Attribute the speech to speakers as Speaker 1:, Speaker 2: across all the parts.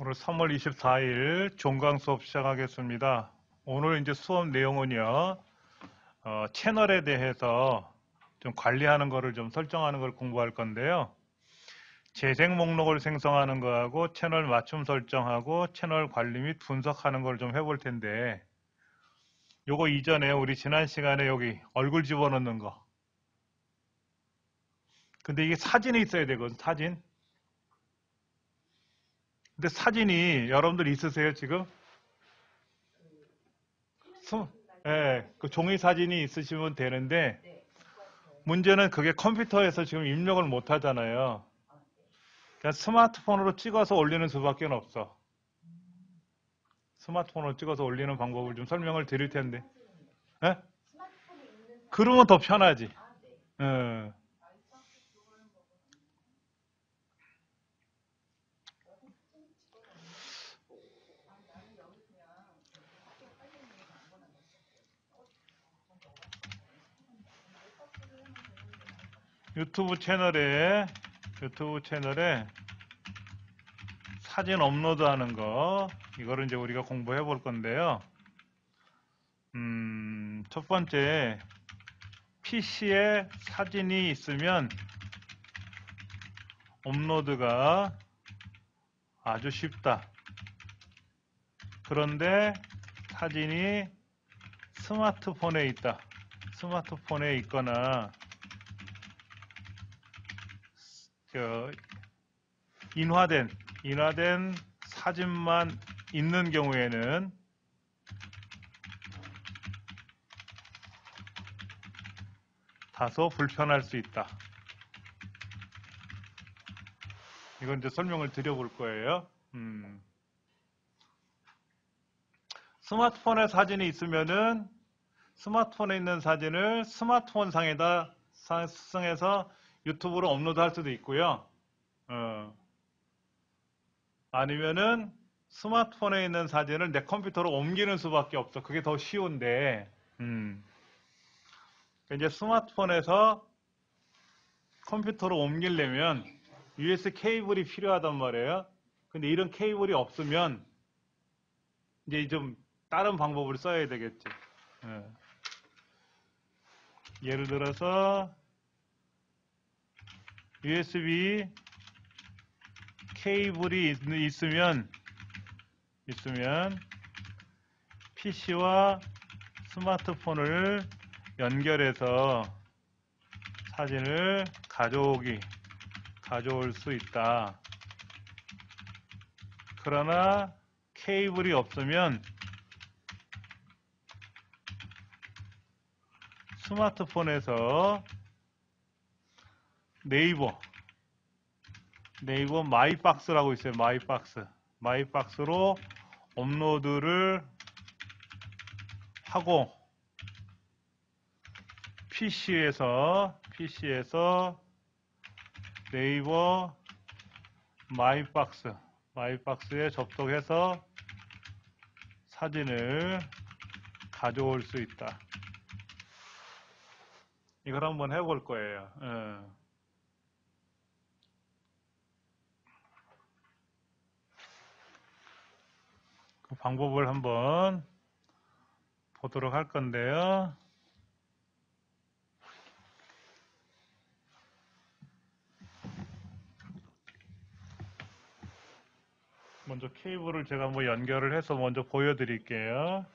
Speaker 1: 오늘 3월 24일 종강 수업 시작하겠습니다. 오늘 이제 수업 내용은요, 채널에 대해서 좀 관리하는 거를 좀 설정하는 걸 공부할 건데요. 재생 목록을 생성하는 거하고 채널 맞춤 설정하고 채널 관리 및 분석하는 걸 좀 해볼 텐데, 요거 이전에 우리 지난 시간에 여기 얼굴 집어넣는 거. 근데 이게 사진이 있어야 되거든, 사진. 근데 사진이 여러분들 있으세요, 지금? 예, 그 종이 사진이 있으시면 되는데, 문제는 그게 컴퓨터에서 지금 입력을 못 하잖아요. 그냥 스마트폰으로 찍어서 올리는 수밖에 없어. 스마트폰으로 찍어서 올리는 방법을 좀 설명을 드릴 텐데. 예? 그러면 더 편하지. 예. 유튜브 채널에 사진 업로드 하는 거, 이거를 이제 우리가 공부해 볼 건데요. 첫 번째, PC에 사진이 있으면 업로드가 아주 쉽다. 그런데 사진이 스마트폰에 있다. 스마트폰에 있거나 인화된 사진만 있는 경우에는 다소 불편할 수 있다. 이건 이제 설명을 드려볼 거예요. 스마트폰에 사진이 있으면은 스마트폰에 있는 사진을 스마트폰 상에다 수정해서 유튜브로 업로드할 수도 있고요. 아니면은 스마트폰에 있는 사진을 내 컴퓨터로 옮기는 수밖에 없어. 그게 더 쉬운데, 이제 스마트폰에서 컴퓨터로 옮기려면 USB 케이블이 필요하단 말이에요. 근데 이런 케이블이 없으면 이제 좀 다른 방법을 써야 되겠지. 예를 들어서 USB 케이블이 있으면 PC와 스마트폰을 연결해서 사진을 가져올 수 있다. 그러나 케이블이 없으면 스마트폰에서 네이버 마이박스라고 있어요. 마이박스로 업로드를 하고 PC에서 네이버 마이박스에 접속해서 사진을 가져올 수 있다. 이걸 한번 해볼 거예요. 그 방법을 한번 보도록 할 건데요. 먼저 케이블을 제가 한번 연결을 해서 먼저 보여드릴게요.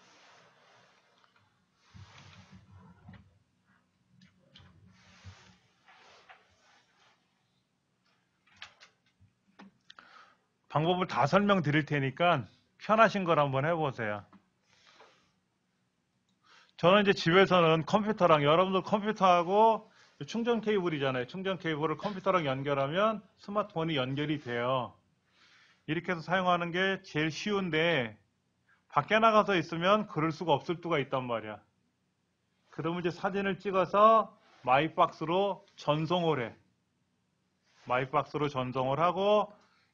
Speaker 1: 방법을 다 설명드릴 테니까 편하신 걸 한번 해보세요. 저는 이제 집에서는 컴퓨터랑, 여러분들 컴퓨터하고 충전 케이블이잖아요. 충전 케이블을 컴퓨터랑 연결하면 스마트폰이 연결이 돼요. 이렇게 해서 사용하는 게 제일 쉬운데, 밖에 나가서 있으면 그럴 수가 없을 수가 있단 말이야. 그러면 이제 사진을 찍어서 마이박스로 전송을 해. 마이박스로 전송을 하고,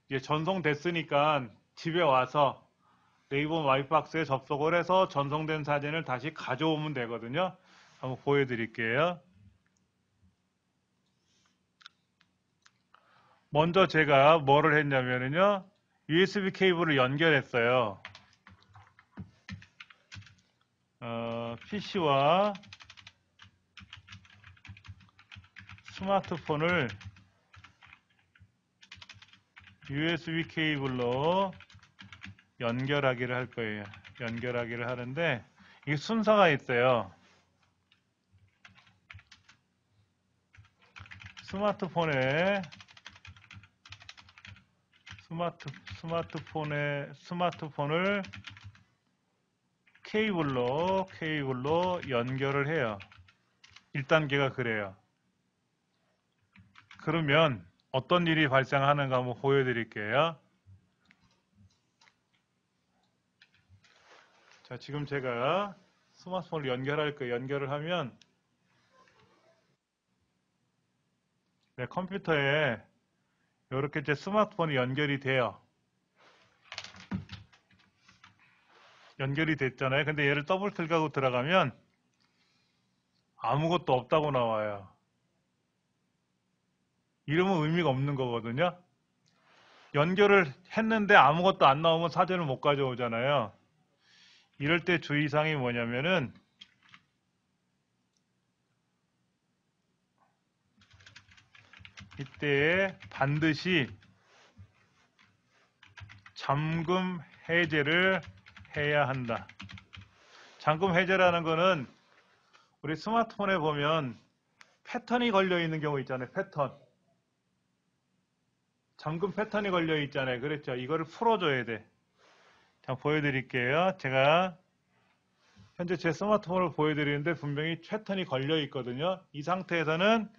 Speaker 1: 이제 전송됐으니까 집에 와서 네이버 마이박스에 접속을 해서 전송된 사진을 다시 가져오면 되거든요. 한번 보여드릴게요. 먼저 제가 뭐를 했냐면요. USB 케이블을 연결했어요. PC와 스마트폰을 USB 케이블로 연결하기를 할 거예요. 연결하기를 하는데 이게 순서가 있어요. 스마트폰을 케이블로 연결을 해요. 1단계가 그래요. 그러면 어떤 일이 발생하는가 한번 보여드릴게요. 자, 지금 제가 스마트폰을 연결할 거예요. 연결을 하면 내 컴퓨터에 이렇게 제 스마트폰이 연결이 돼요. 연결이 됐잖아요. 근데 얘를 더블 클릭하고 들어가면 아무것도 없다고 나와요. 이러면 의미가 없는 거거든요. 연결을 했는데 아무것도 안 나오면 사진을 못 가져오잖아요. 이럴 때 주의사항이 뭐냐면은 이때 반드시 잠금 해제를 해야 한다. 잠금 해제라는 거는 우리 스마트폰에 보면 패턴이 걸려 있는 경우 있잖아요. 패턴. 잠금 패턴이 걸려 있잖아요. 그랬죠. 이거를 풀어줘야 돼. 자, 보여드릴게요. 제가 현재 제 스마트폰을 보여드리는데 분명히 패턴이 걸려 있거든요. 이 상태에서는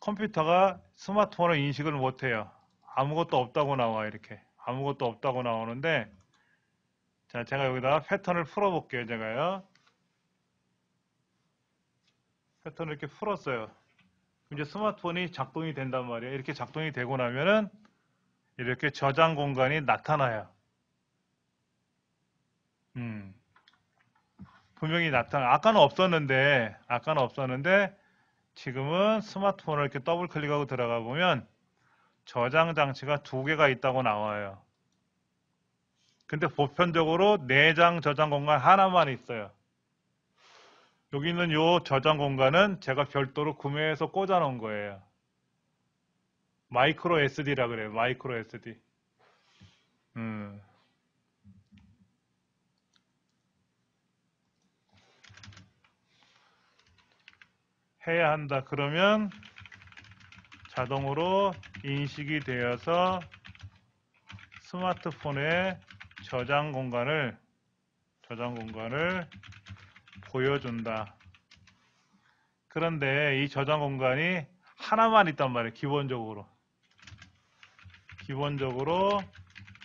Speaker 1: 컴퓨터가 스마트폰을 인식을 못해요. 아무것도 없다고 나와요. 이렇게 아무것도 없다고 나오는데, 자, 제가 여기다가 패턴을 풀어볼게요. 제가요. 패턴을 이렇게 풀었어요. 이제 스마트폰이 작동이 된단 말이에요. 이렇게 작동이 되고 나면은 이렇게 저장 공간이 나타나요. 분명히 나타나. 아까는 없었는데 지금은 스마트폰을 이렇게 더블 클릭하고 들어가 보면 저장 장치가 2개가 있다고 나와요. 근데 보편적으로 내장 저장 공간 하나만 있어요. 여기 있는 요 저장 공간은 제가 별도로 구매해서 꽂아 놓은 거예요. 마이크로 SD라 그래요. 마이크로 SD. 해야 한다. 그러면 자동으로 인식이 되어서 스마트폰의 저장 공간을 보여준다. 그런데 이 저장 공간이 하나만 있단 말이에요. 기본적으로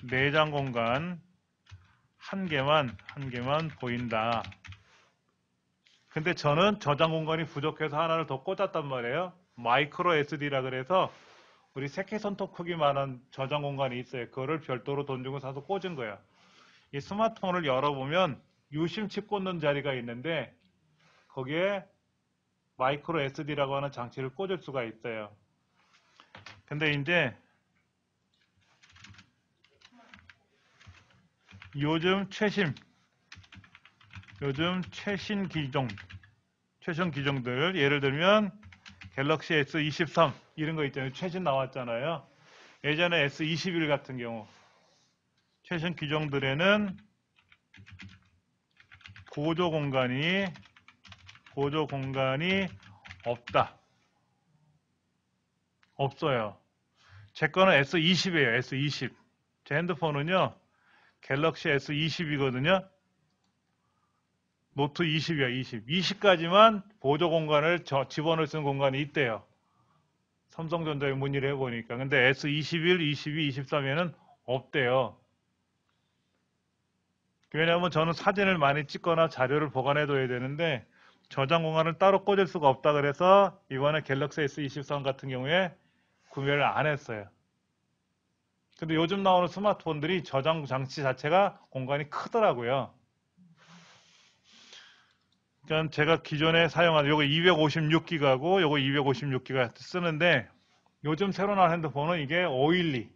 Speaker 1: 내장 공간 한 개만 보인다. 근데 저는 저장 공간이 부족해서 하나를 더 꽂았단 말이에요. 마이크로 SD라 그래서 우리 새끼손톱 크기만한 저장 공간이 있어요. 그거를 별도로 돈 주고 사서 꽂은 거야. 이 스마트폰을 열어보면 유심칩 꽂는 자리가 있는데 거기에 마이크로 SD라고 하는 장치를 꽂을 수가 있어요. 근데 이제 요즘 최신 기종들 예를 들면 갤럭시 S23 이런 거 있잖아요. 최신 나왔잖아요. 예전에 S21 같은 경우 최신 기종들에는 보조 공간이 없어요. 제 거는 S20이에요. S20. 제 핸드폰은요. 갤럭시 S20이거든요. 노트 20이야, 20. 20까지만 보조 공간을 집어넣을 수 있는 공간이 있대요. 삼성전자에 문의를 해보니까. 근데 S21, 22, 23에는 없대요. 왜냐하면 저는 사진을 많이 찍거나 자료를 보관해둬야 되는데 저장 공간을 따로 꽂을 수가 없다 그래서 이번에 갤럭시 S23 같은 경우에 구매를 안 했어요. 근데 요즘 나오는 스마트폰들이 저장 장치 자체가 공간이 크더라고요. 그러니까 제가 기존에 사용하는 요거 256기가고 요거 256기가 쓰는데 요즘 새로 나온 핸드폰은 이게 512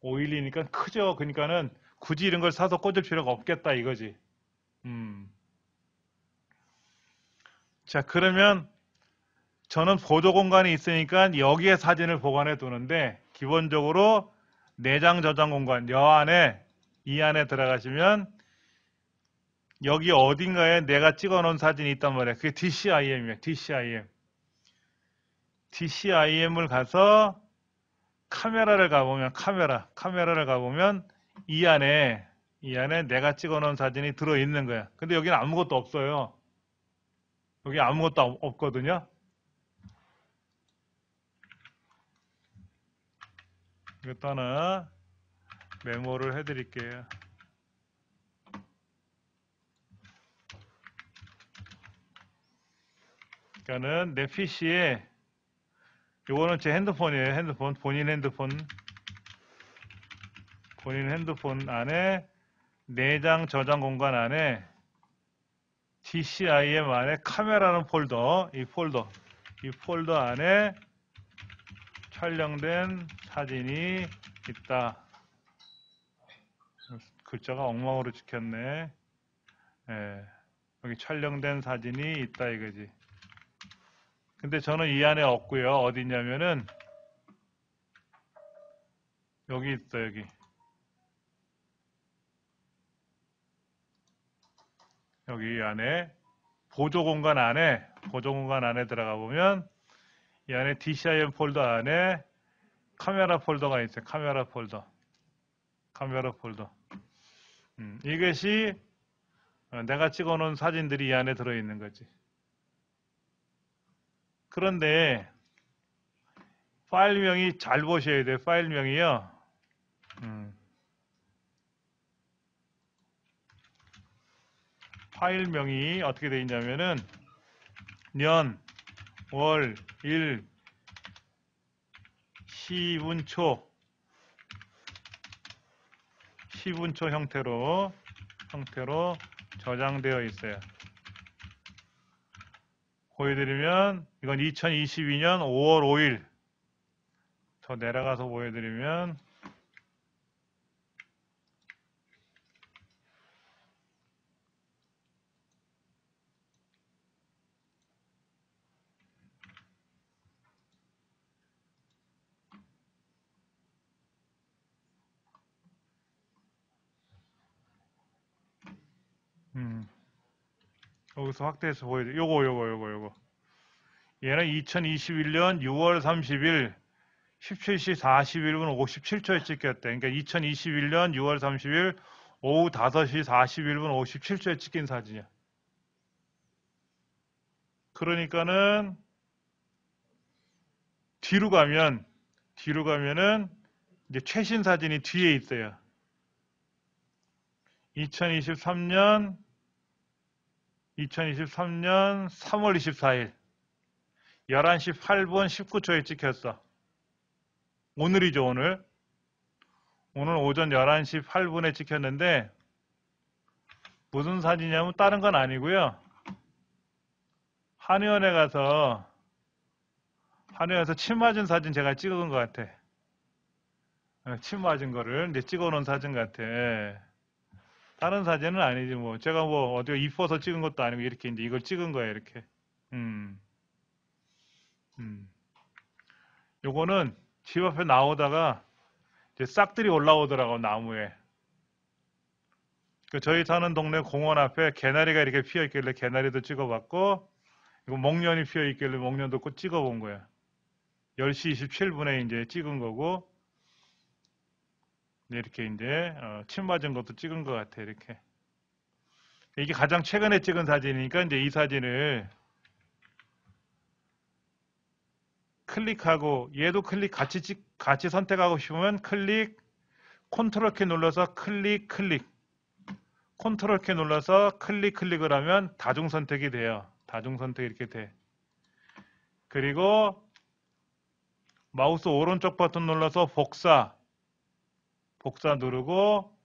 Speaker 1: 오일이니까 크죠. 그러니까는 굳이 이런 걸 사서 꽂을 필요가 없겠다 이거지. 자, 그러면 저는 보조 공간이 있으니까 여기에 사진을 보관해 두는데 기본적으로 내장 저장 공간 이 안에 들어가시면 여기 어딘가에 내가 찍어 놓은 사진이 있단 말이에요. 그게 DCIM이에요. DCIM. DCIM을 가서 카메라를 가보면 카메라를 가보면 이 안에 내가 찍어 놓은 사진이 들어 있는 거야. 근데 여기는 아무것도 없어요. 여기 아무것도 없거든요. 이것도 하나 메모를 해드릴게요. 그러니까는 내 PC에 요거는 제 핸드폰이에요. 본인 핸드폰 안에 내장 저장 공간 안에 DCIM 안에 카메라는 폴더, 이 폴더 안에 촬영된 사진이 있다. 글자가 엉망으로 찍혔네. 예, 여기 촬영된 사진이 있다 이거지. 근데 저는 이 안에 없고요. 어디 있냐면은 여기 있어. 여기 안에 보조 공간 안에 들어가 보면 이 안에 DCIM 폴더 안에 카메라 폴더가 있어요. 카메라 폴더. 이것이 내가 찍어 놓은 사진들이 이 안에 들어 있는 거지. 그런데 파일명이 잘 보셔야 돼요. 파일명이요. 파일명이 어떻게 되어 있냐면은 년, 월, 일, 시분초 형태로 저장되어 있어요. 보여드리면 이건 2022년 5월 5일 더 내려가서 보여드리면 여기서 확대해서 보여드릴게요. 요거. 얘는 2021년 6월 30일 17시 41분 57초에 찍혔대. 그러니까 2021년 6월 30일 오후 5시 41분 57초에 찍힌 사진이야. 그러니까는 뒤로 가면은 이제 최신 사진이 뒤에 있어요. 2023년 3월 24일 11시 8분 19초에 찍혔어. 오늘이죠, 오늘. 오늘 오전 11시 8분에 찍혔는데 무슨 사진이냐면 다른 건 아니고요. 한의원에 가서 침 맞은 사진 제가 찍은 것 같아. 침 맞은 거를 이제 찍어 놓은 사진 같아. 다른 사진은 아니지 뭐. 제가 뭐 어디가 이뻐서 찍은 것도 아니고 이렇게 이제 이걸 찍은 거야 이렇게. 요거는 집 앞에 나오다가 이제 싹들이 올라오더라고 나무에. 저희 사는 동네 공원 앞에 개나리가 이렇게 피어 있길래 개나리도 찍어봤고, 이거 목련이 피어 있길래 목련도 꼭 찍어본 거야. 10시 27분에 이제 찍은 거고, 이렇게 이제 침 맞은 것도 찍은 것 같아 이렇게. 이게 가장 최근에 찍은 사진이니까 이제 이 사진을 클릭하고 얘도 같이 선택하고 싶으면 컨트롤 키 눌러서 컨트롤 키 눌러서 클릭을 하면 다중 선택이 돼요. 다중 선택 이렇게 돼. 그리고 마우스 오른쪽 버튼 눌러서 복사 누르고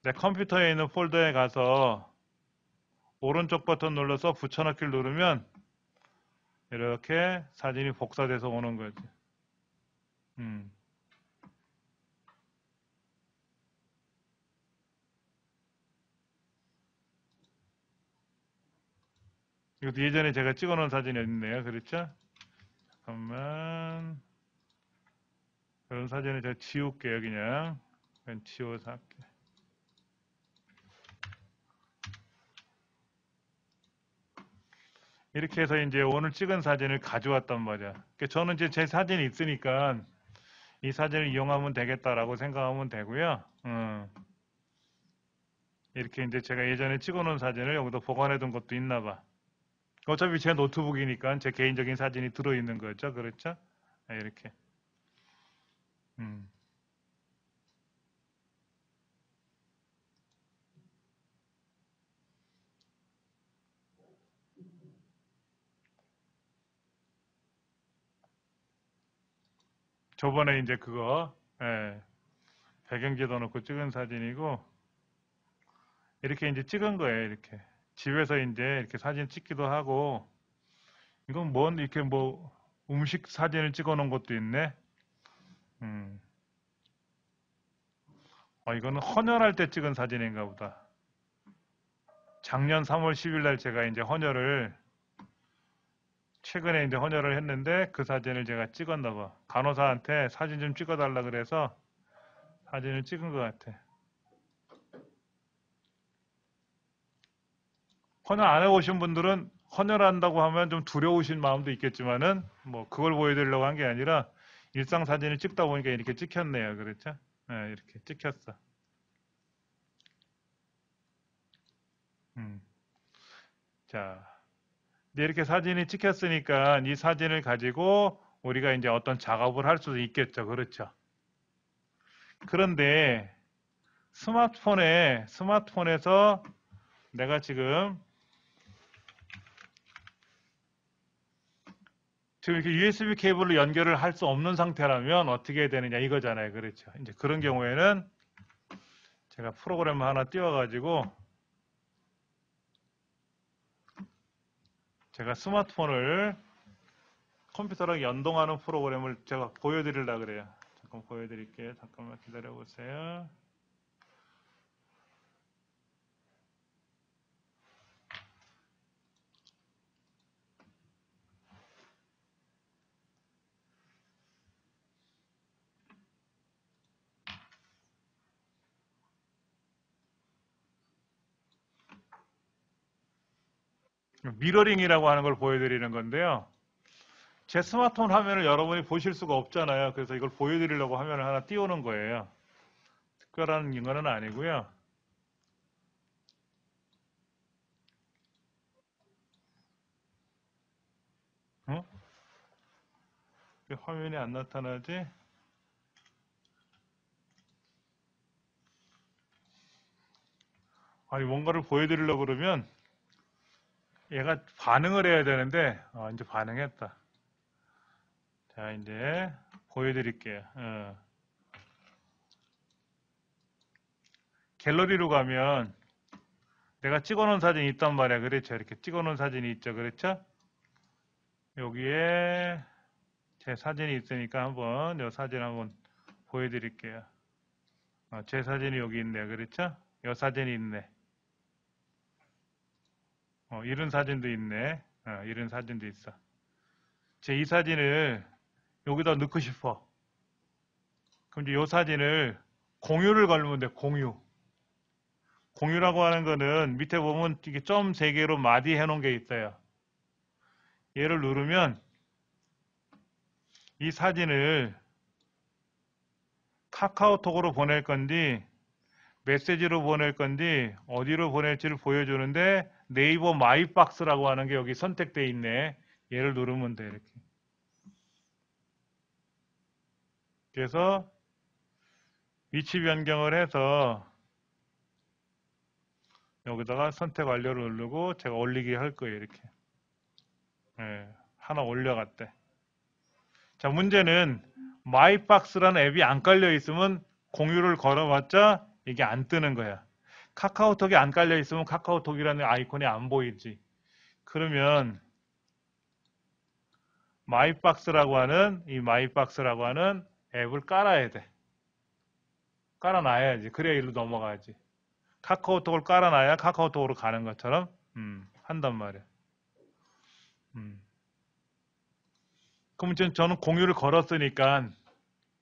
Speaker 1: 내 컴퓨터에 있는 폴더에 가서 오른쪽 버튼 눌러서 붙여넣기를 누르면 이렇게 사진이 복사돼서 오는 거지. 이것도 예전에 제가 찍어놓은 사진이 있네요. 그렇죠? 잠깐만. 그런 사진을 제가 지울게요. 그냥 지워서 할게요. 이렇게 해서 이제 오늘 찍은 사진을 가져왔단 말이야. 그러니까 저는 이제 제 사진이 있으니까 이 사진을 이용하면 되겠다라고 생각하면 되고요. 이렇게 이제 제가 예전에 찍어놓은 사진을 여기다 보관해둔 것도 있나 봐. 어차피 제 노트북이니까 제 개인적인 사진이 들어있는 거죠. 그렇죠? 네, 이렇게. 음. 저번에 이제 그거, 예, 배경지도 넣고 찍은 사진이고, 이렇게 이제 찍은 거예요. 이렇게. 집에서 이제 이렇게 사진 찍기도 하고, 이건 뭔, 이렇게 뭐, 음식 사진을 찍어 놓은 것도 있네. 음. 이거는 헌혈할 때 찍은 사진인가 보다. 작년 3월 10일 날 제가 이제 최근에 이제 헌혈을 했는데 그 사진을 제가 찍었나 봐. 간호사한테 사진 좀 찍어달라 그래서 사진을 찍은 것 같아. 헌혈 안 해보신 분들은 헌혈한다고 하면 좀 두려우신 마음도 있겠지만은 뭐 그걸 보여드리려고 한 게 아니라 일상 사진을 찍다 보니까 이렇게 찍혔네요. 그렇죠? 네, 이렇게 찍혔어. 자, 이제 이렇게 사진이 찍혔으니까 이 사진을 가지고 우리가 이제 어떤 작업을 할 수도 있겠죠. 그렇죠? 그런데 스마트폰에서 내가 지금 이렇게 USB 케이블로 연결을 할 수 없는 상태라면 어떻게 해야 되느냐 이거잖아요. 그렇죠. 이제 그런 경우에는 제가 프로그램을 하나 띄워가지고 제가 스마트폰을 컴퓨터랑 연동하는 프로그램을 제가 보여드리려고 그래요. 잠깐 보여드릴게요. 잠깐만 기다려보세요. 미러링이라고 하는 걸 보여드리는 건데요. 제 스마트폰 화면을 여러분이 보실 수가 없잖아요. 그래서 이걸 보여드리려고 화면을 하나 띄우는 거예요. 특별한 건 아니고요. 어? 왜 화면이 안 나타나지? 아니 뭔가를 보여드리려고 그러면 얘가 반응을 해야 되는데 이제 반응했다. 자 이제 보여드릴게요. 갤러리로 가면 내가 찍어놓은 사진이 있단 말이야. 그렇죠? 이렇게 찍어놓은 사진이 있죠. 그렇죠? 여기에 제 사진이 있으니까 한번 이 사진 한번 보여드릴게요. 제 사진이 여기 있네요. 그렇죠? 이 사진이 있네. 이런 사진도 있네. 이런 사진도 있어. 제 이 사진을 여기다 넣고 싶어. 그럼 이제 이 사진을 공유를 걸면 돼. 공유. 공유라고 하는 거는 밑에 보면 이게 점 3개로 마디 해놓은 게 있어요. 얘를 누르면 이 사진을 카카오톡으로 보낼 건지 메시지로 보낼 건지 어디로 보낼지를 보여주는데 네이버 마이박스라고 하는 게 여기 선택되어 있네. 얘를 누르면 돼. 이렇게. 그래서 위치 변경을 해서 여기다가 선택 완료를 누르고 제가 올리기 할 거예요. 이렇게. 예, 하나 올려갔대. 자, 문제는 마이박스라는 앱이 안 깔려 있으면 공유를 걸어봤자 이게 안 뜨는 거야. 카카오톡이 안 깔려 있으면 카카오톡이라는 아이콘이 안 보이지. 그러면 이 마이박스라고 하는 앱을 깔아야 돼. 깔아놔야지. 그래야 일로 넘어가지. 카카오톡을 깔아놔야 카카오톡으로 가는 것처럼 한단 말이야. 그럼 이제 저는 공유를 걸었으니까,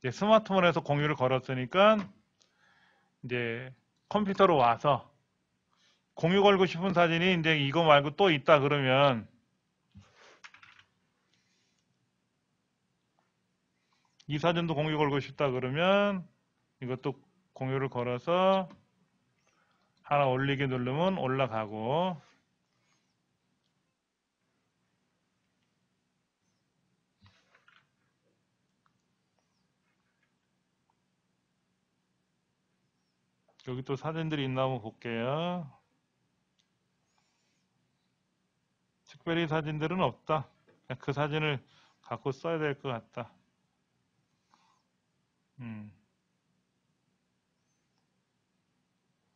Speaker 1: 이제 스마트폰에서 공유를 걸었으니까, 이제 컴퓨터로 와서 공유 걸고 싶은 사진이 이제 이거 말고 또 있다 그러면, 이 사진도 공유 걸고 싶다 그러면, 이것도 공유를 걸어서 하나 올리기 누르면 올라가고, 여기 또 사진들이 있나 한번 볼게요. 특별히 사진들은 없다. 그냥 그 사진을 갖고 써야 될 것 같다. 음.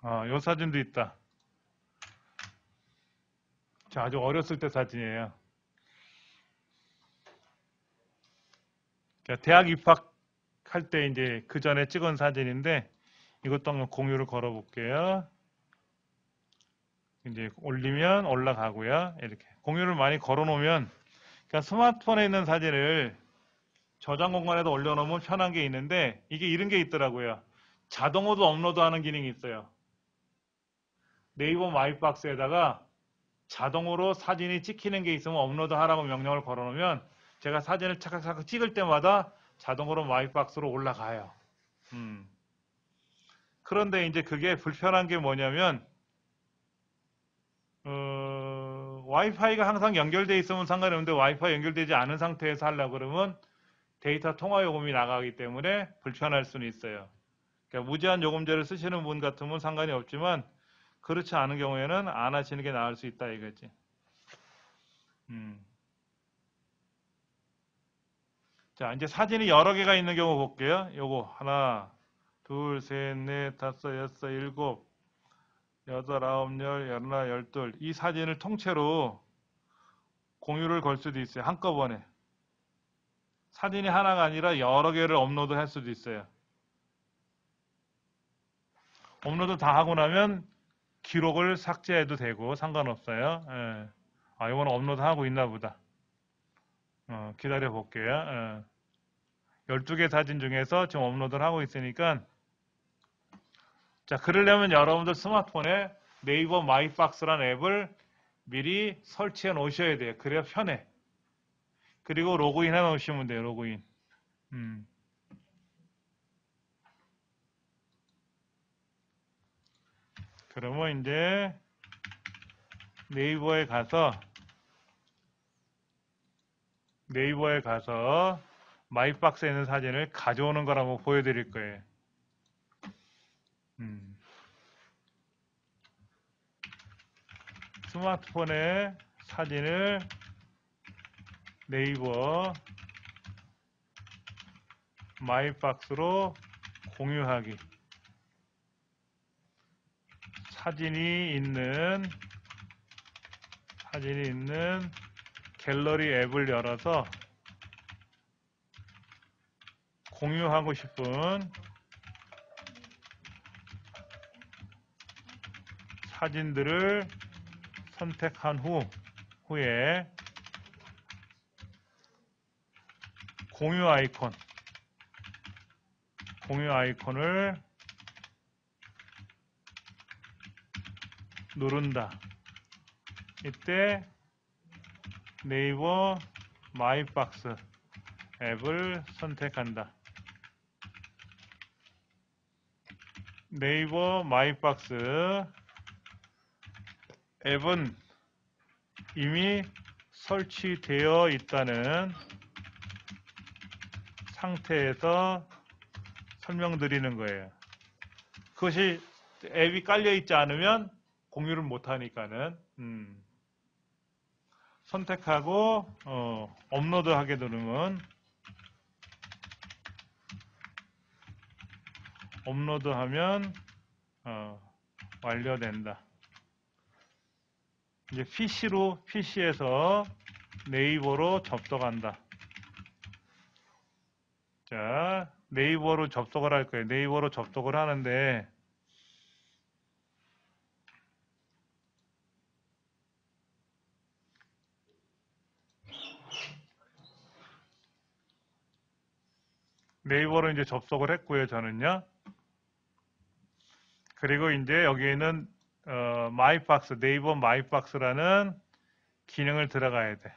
Speaker 1: 요 사진도 있다. 자, 아주 어렸을 때 사진이에요. 대학 입학할 때 이제 그 전에 찍은 사진인데 이것도 한번 공유를 걸어 볼게요. 이제 올리면 올라가고요. 이렇게 공유를 많이 걸어 놓으면 그러니까 스마트폰에 있는 사진을 저장 공간에도 올려놓으면 편한 게 있는데 이게 이런 게 있더라고요. 자동으로 업로드하는 기능이 있어요. 네이버 마이박스에다가 자동으로 사진이 찍히는 게 있으면 업로드 하라고 명령을 걸어 놓으면 제가 사진을 착각착각 찍을 때마다 자동으로 마이박스로 올라가요. 그런데 이제 그게 불편한 게 뭐냐면 와이파이가 항상 연결되어 있으면 상관이 없는데 와이파이 연결되지 않은 상태에서 하려고 그러면 데이터 통화 요금이 나가기 때문에 불편할 수는 있어요. 그러니까 무제한 요금제를 쓰시는 분 같으면 상관이 없지만 그렇지 않은 경우에는 안 하시는 게 나을 수 있다 이거지. 자, 이제 사진이 여러 개가 있는 경우 볼게요. 요거 하나, 둘, 셋, 넷, 다섯, 여섯, 일곱, 여덟, 아홉, 열, 열하나, 열둘. 이 사진을 통째로 공유를 걸 수도 있어요. 한꺼번에. 사진이 하나가 아니라 여러 개를 업로드 할 수도 있어요. 업로드 다 하고 나면 기록을 삭제해도 되고 상관없어요. 예. 아, 이거는 업로드 하고 있나 보다. 기다려 볼게요. 12개 사진 중에서 지금 업로드를 하고 있으니까 자, 그러려면 여러분들 스마트폰에 네이버 마이박스라는 앱을 미리 설치해 놓으셔야 돼요. 그래야 편해. 그리고 로그인 해 놓으시면 돼요. 로그인. 그러면 이제 네이버에 가서 마이박스에 있는 사진을 가져오는 걸 한번 보여드릴 거예요. 스마트폰에 사진을 네이버 마이박스로 공유하기. 사진이 있는 갤러리 앱을 열어서 공유하고 싶은 사진들을 선택한 후에 공유 아이콘을 누른다. 이때 네이버 마이박스 앱을 선택한다. 네이버 마이박스 앱은 이미 설치되어 있다는 상태에서 설명드리는 거예요. 그것이 앱이 깔려 있지 않으면 공유를 못 하니까는 선택하고 업로드 하게 누르면 업로드하면 완료된다. 이제 PC에서 네이버로 접속한다. 자, 네이버로 접속을 할 거예요. 네이버로 접속을 하는데 네이버로 이제 접속을 했고요, 저는요. 그리고 이제 여기에는 마이박스, 네이버 마이박스라는 기능을 들어가야 돼.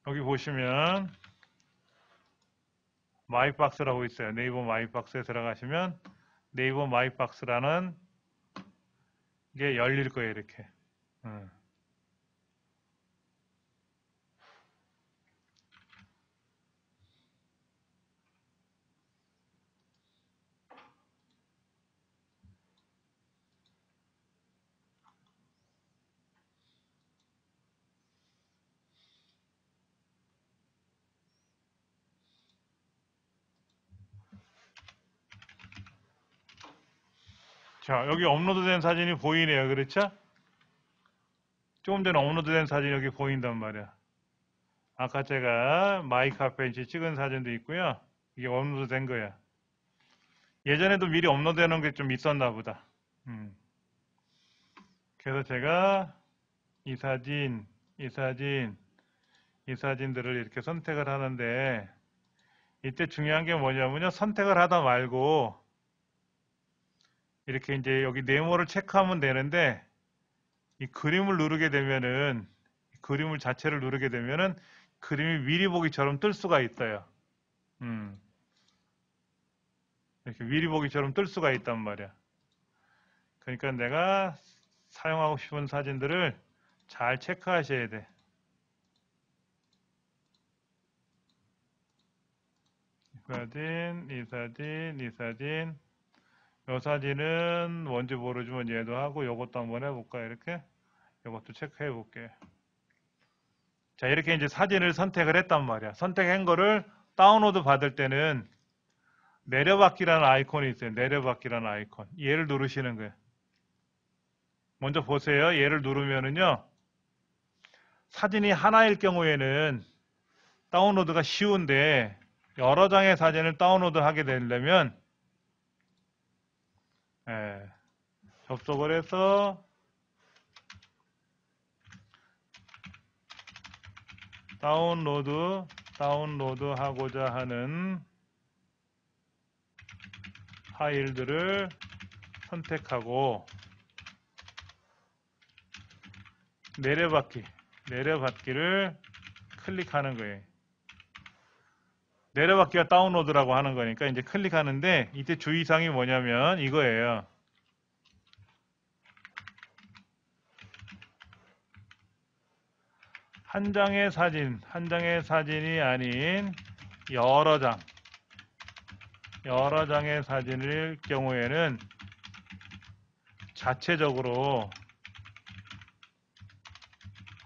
Speaker 1: 여기 보시면 마이박스라고 있어요. 네이버 마이박스에 들어가시면 네이버 마이박스라는 게 열릴 거예요, 이렇게. 자, 여기 업로드된 사진이 보이네요. 그렇죠? 조금 전에 업로드된 사진이 여기 보인단 말이야. 아까 제가 마이카페인치 찍은 사진도 있고요. 이게 업로드된 거야. 예전에도 미리 업로드해 놓은 게 좀 있었나 보다. 그래서 제가 이 사진, 이 사진, 이 사진들을 이렇게 선택을 하는데 이때 중요한 게 뭐냐면요. 선택을 하다 말고 이렇게 이제 여기 네모를 체크하면 되는데 이 그림을 누르게 되면은 그림을 자체를 누르게 되면은 그림이 미리 보기처럼 뜰 수가 있어요. 이렇게 미리 보기처럼 뜰 수가 있단 말이야. 그러니까 내가 사용하고 싶은 사진들을 잘 체크하셔야 돼. 이 사진, 이 사진, 이 사진. 이 사진은 뭔지 모르지만 얘도 하고 요것도 한번 해볼까 이렇게. 요것도 체크해 볼게. 자, 이렇게 이제 사진을 선택을 했단 말이야. 선택한 거를 다운로드 받을 때는 내려받기라는 아이콘이 있어요. 내려받기라는 아이콘. 얘를 누르시는 거예요. 먼저 보세요. 얘를 누르면은요. 사진이 하나일 경우에는 다운로드가 쉬운데 여러 장의 사진을 다운로드 하게 되려면 접속을 해서 다운로드 하고자 하는 파일들을 선택하고 내려받기를 클릭하는 거예요. 내려받기가 다운로드라고 하는 거니까 이제 클릭하는데 이때 주의사항이 뭐냐면 이거예요. 한 장의 사진이 아닌 여러 장의 사진일 경우에는 자체적으로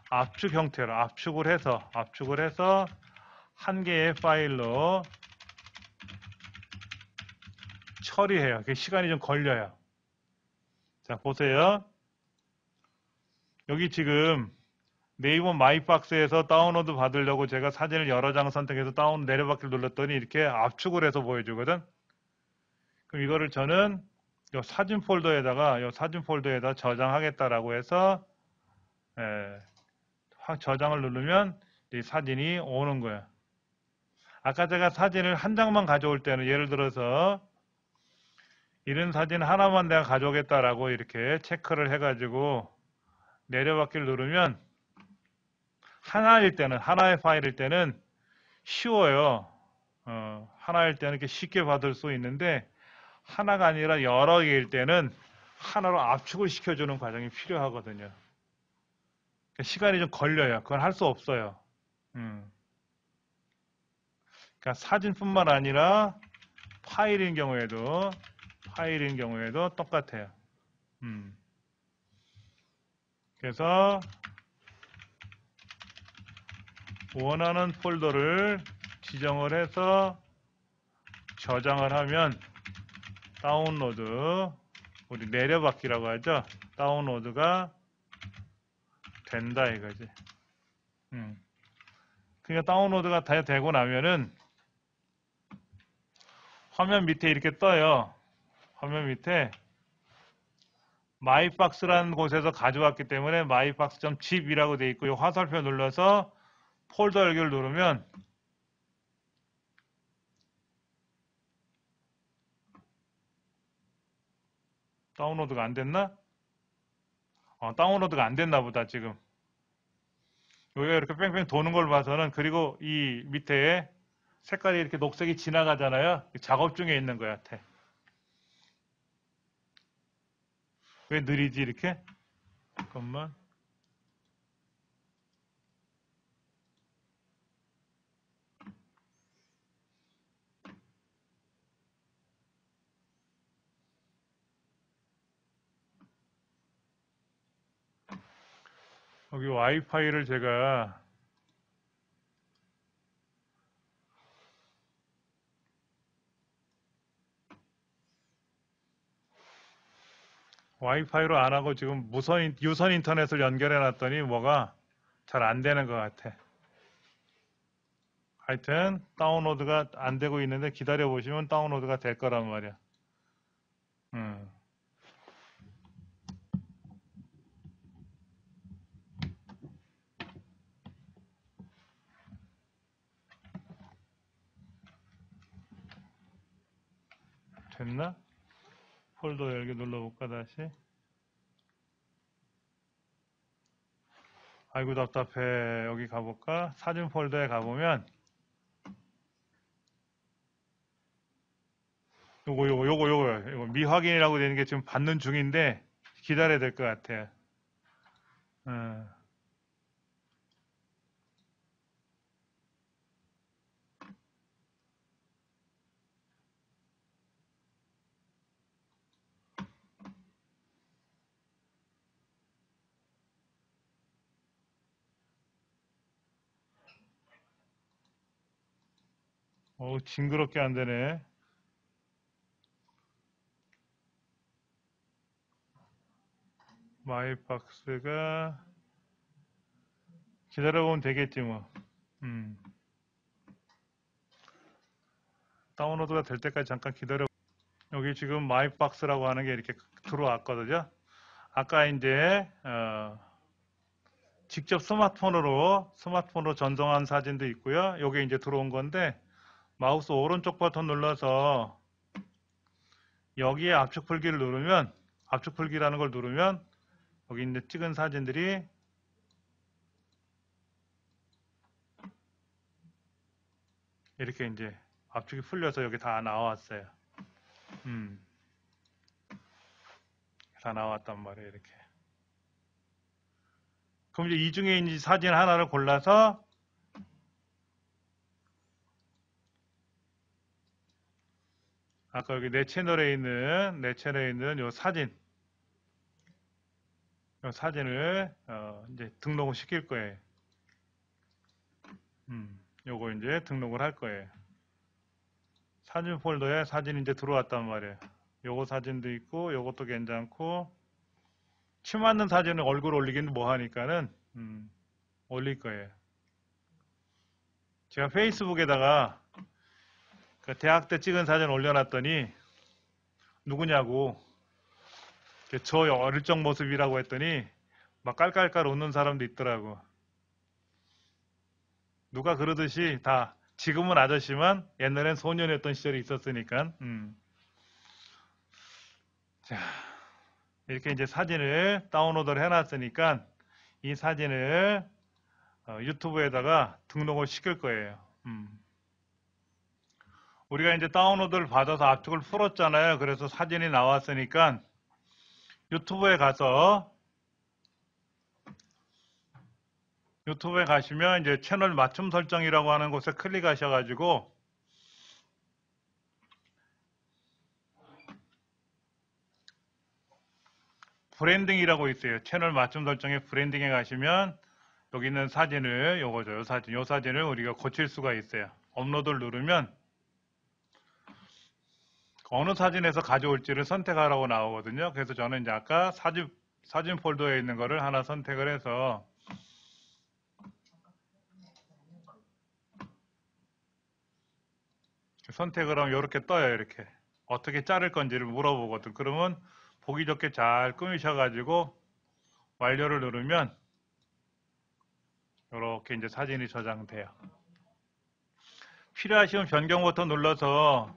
Speaker 1: 압축 형태로 압축을 해서 한 개의 파일로 처리해요. 그게 시간이 좀 걸려요. 자, 보세요. 여기 지금 네이버 마이박스에서 다운로드 받으려고 제가 사진을 여러 장 선택해서 내려받기를 눌렀더니 이렇게 압축을 해서 보여주거든. 그럼 이거를 저는 이 사진 폴더에다가 저장하겠다라고 해서 저장을 누르면 이 사진이 오는 거야. 아까 제가 사진을 한 장만 가져올 때는 예를 들어서 이런 사진 하나만 내가 가져오겠다라고 이렇게 체크를 해가지고 내려받기를 누르면 하나의 파일일 때는 쉬워요. 하나일 때는 이렇게 쉽게 받을 수 있는데 하나가 아니라 여러 개일 때는 하나로 압축을 시켜주는 과정이 필요하거든요. 그러니까 시간이 좀 걸려요. 그건 할 수 없어요. 그러니까 사진뿐만 아니라 파일인 경우에도 똑같아요. 그래서 원하는 폴더를 지정을 해서 저장을 하면 다운로드, 우리 내려받기라고 하죠. 다운로드가 된다 이거지. 그러니까 다운로드가 다 되고 나면은 화면 밑에 이렇게 떠요. 화면 밑에 마이박스라는 곳에서 가져왔기 때문에 마이박스.zip이라고 되어 있고 이 화살표 눌러서 폴더 열기를 누르면 다운로드가 안 됐나? 다운로드가 안 됐나 보다 지금. 여기가 이렇게 뺑뺑 도는 걸 봐서는, 그리고 이 밑에 색깔이 이렇게 녹색이 지나가잖아요. 작업 중에 있는 것 같아. 왜 느리지 이렇게? 잠깐만. 여기 와이파이를 제가 와이파이로 안 하고 지금 유선 인터넷을 연결해 놨더니 뭐가 잘 안 되는 것 같아. 하여튼 다운로드가 안 되고 있는데 기다려 보시면 다운로드가 될 거란 말이야. 됐나? 폴더 열기 눌러볼까 다시? 아이고 답답해. 여기 가볼까? 사진 폴더에 가보면 요거 미확인이라고 되는 게 지금 받는 중인데 기다려야 될 것 같아요. 징그럽게 안 되네. 마이박스가 기다려보면 되겠지 뭐. 다운로드가 될 때까지 잠깐 기다려. 여기 지금 마이박스라고 하는 게 이렇게 들어왔거든요. 아까 이제 직접 스마트폰으로 전송한 사진도 있고요. 여기 이제 들어온 건데 마우스 오른쪽 버튼 눌러서 여기에 압축 풀기를 누르면, 압축 풀기라는 걸 누르면 여기 이제 찍은 사진들이 이렇게 이제 압축이 풀려서 여기 다 나왔어요. 다 나왔단 말이에요, 이렇게. 그럼 이제 이 중에 이제 사진 하나를 골라서 아까 여기 내 채널에 있는 요 사진을 이제 등록을 시킬 거예요. 요거 이제 등록을 할 거예요. 사진 폴더에 사진이 이제 들어왔단 말이에요. 요거 사진도 있고, 요것도 괜찮고, 치 맞는 사진을 얼굴 올리기는 뭐 하니까는, 올릴 거예요. 제가 페이스북에다가 그 대학 때 찍은 사진 올려놨더니, 누구냐고, 저 어릴 적 모습이라고 했더니, 막 깔깔깔 웃는 사람도 있더라고. 누가 그러듯이 다, 지금은 아저씨만 옛날엔 소년이었던 시절이 있었으니까, 자, 이렇게 이제 사진을 다운로드를 해놨으니까 이 사진을 유튜브에다가 등록을 시킬 거예요. 우리가 이제 다운로드를 받아서 압축을 풀었잖아요. 그래서 사진이 나왔으니까 유튜브에 가시면 이제 채널 맞춤 설정이라고 하는 곳에 클릭하셔가지고 브랜딩이라고 있어요. 채널 맞춤 설정에 브랜딩에 가시면 여기 있는 사진을, 요거죠. 요 사진을 우리가 고칠 수가 있어요. 업로드를 누르면 어느 사진에서 가져올지를 선택하라고 나오거든요. 그래서 저는 이제 아까 사진 폴더에 있는 거를 하나 선택을 해서 선택을 하면 이렇게 떠요. 이렇게 어떻게 자를 건지를 물어보거든. 그러면 보기 좋게 잘 꾸미셔가지고 완료를 누르면 이렇게 이제 사진이 저장돼요. 필요하시면 변경 버튼 눌러서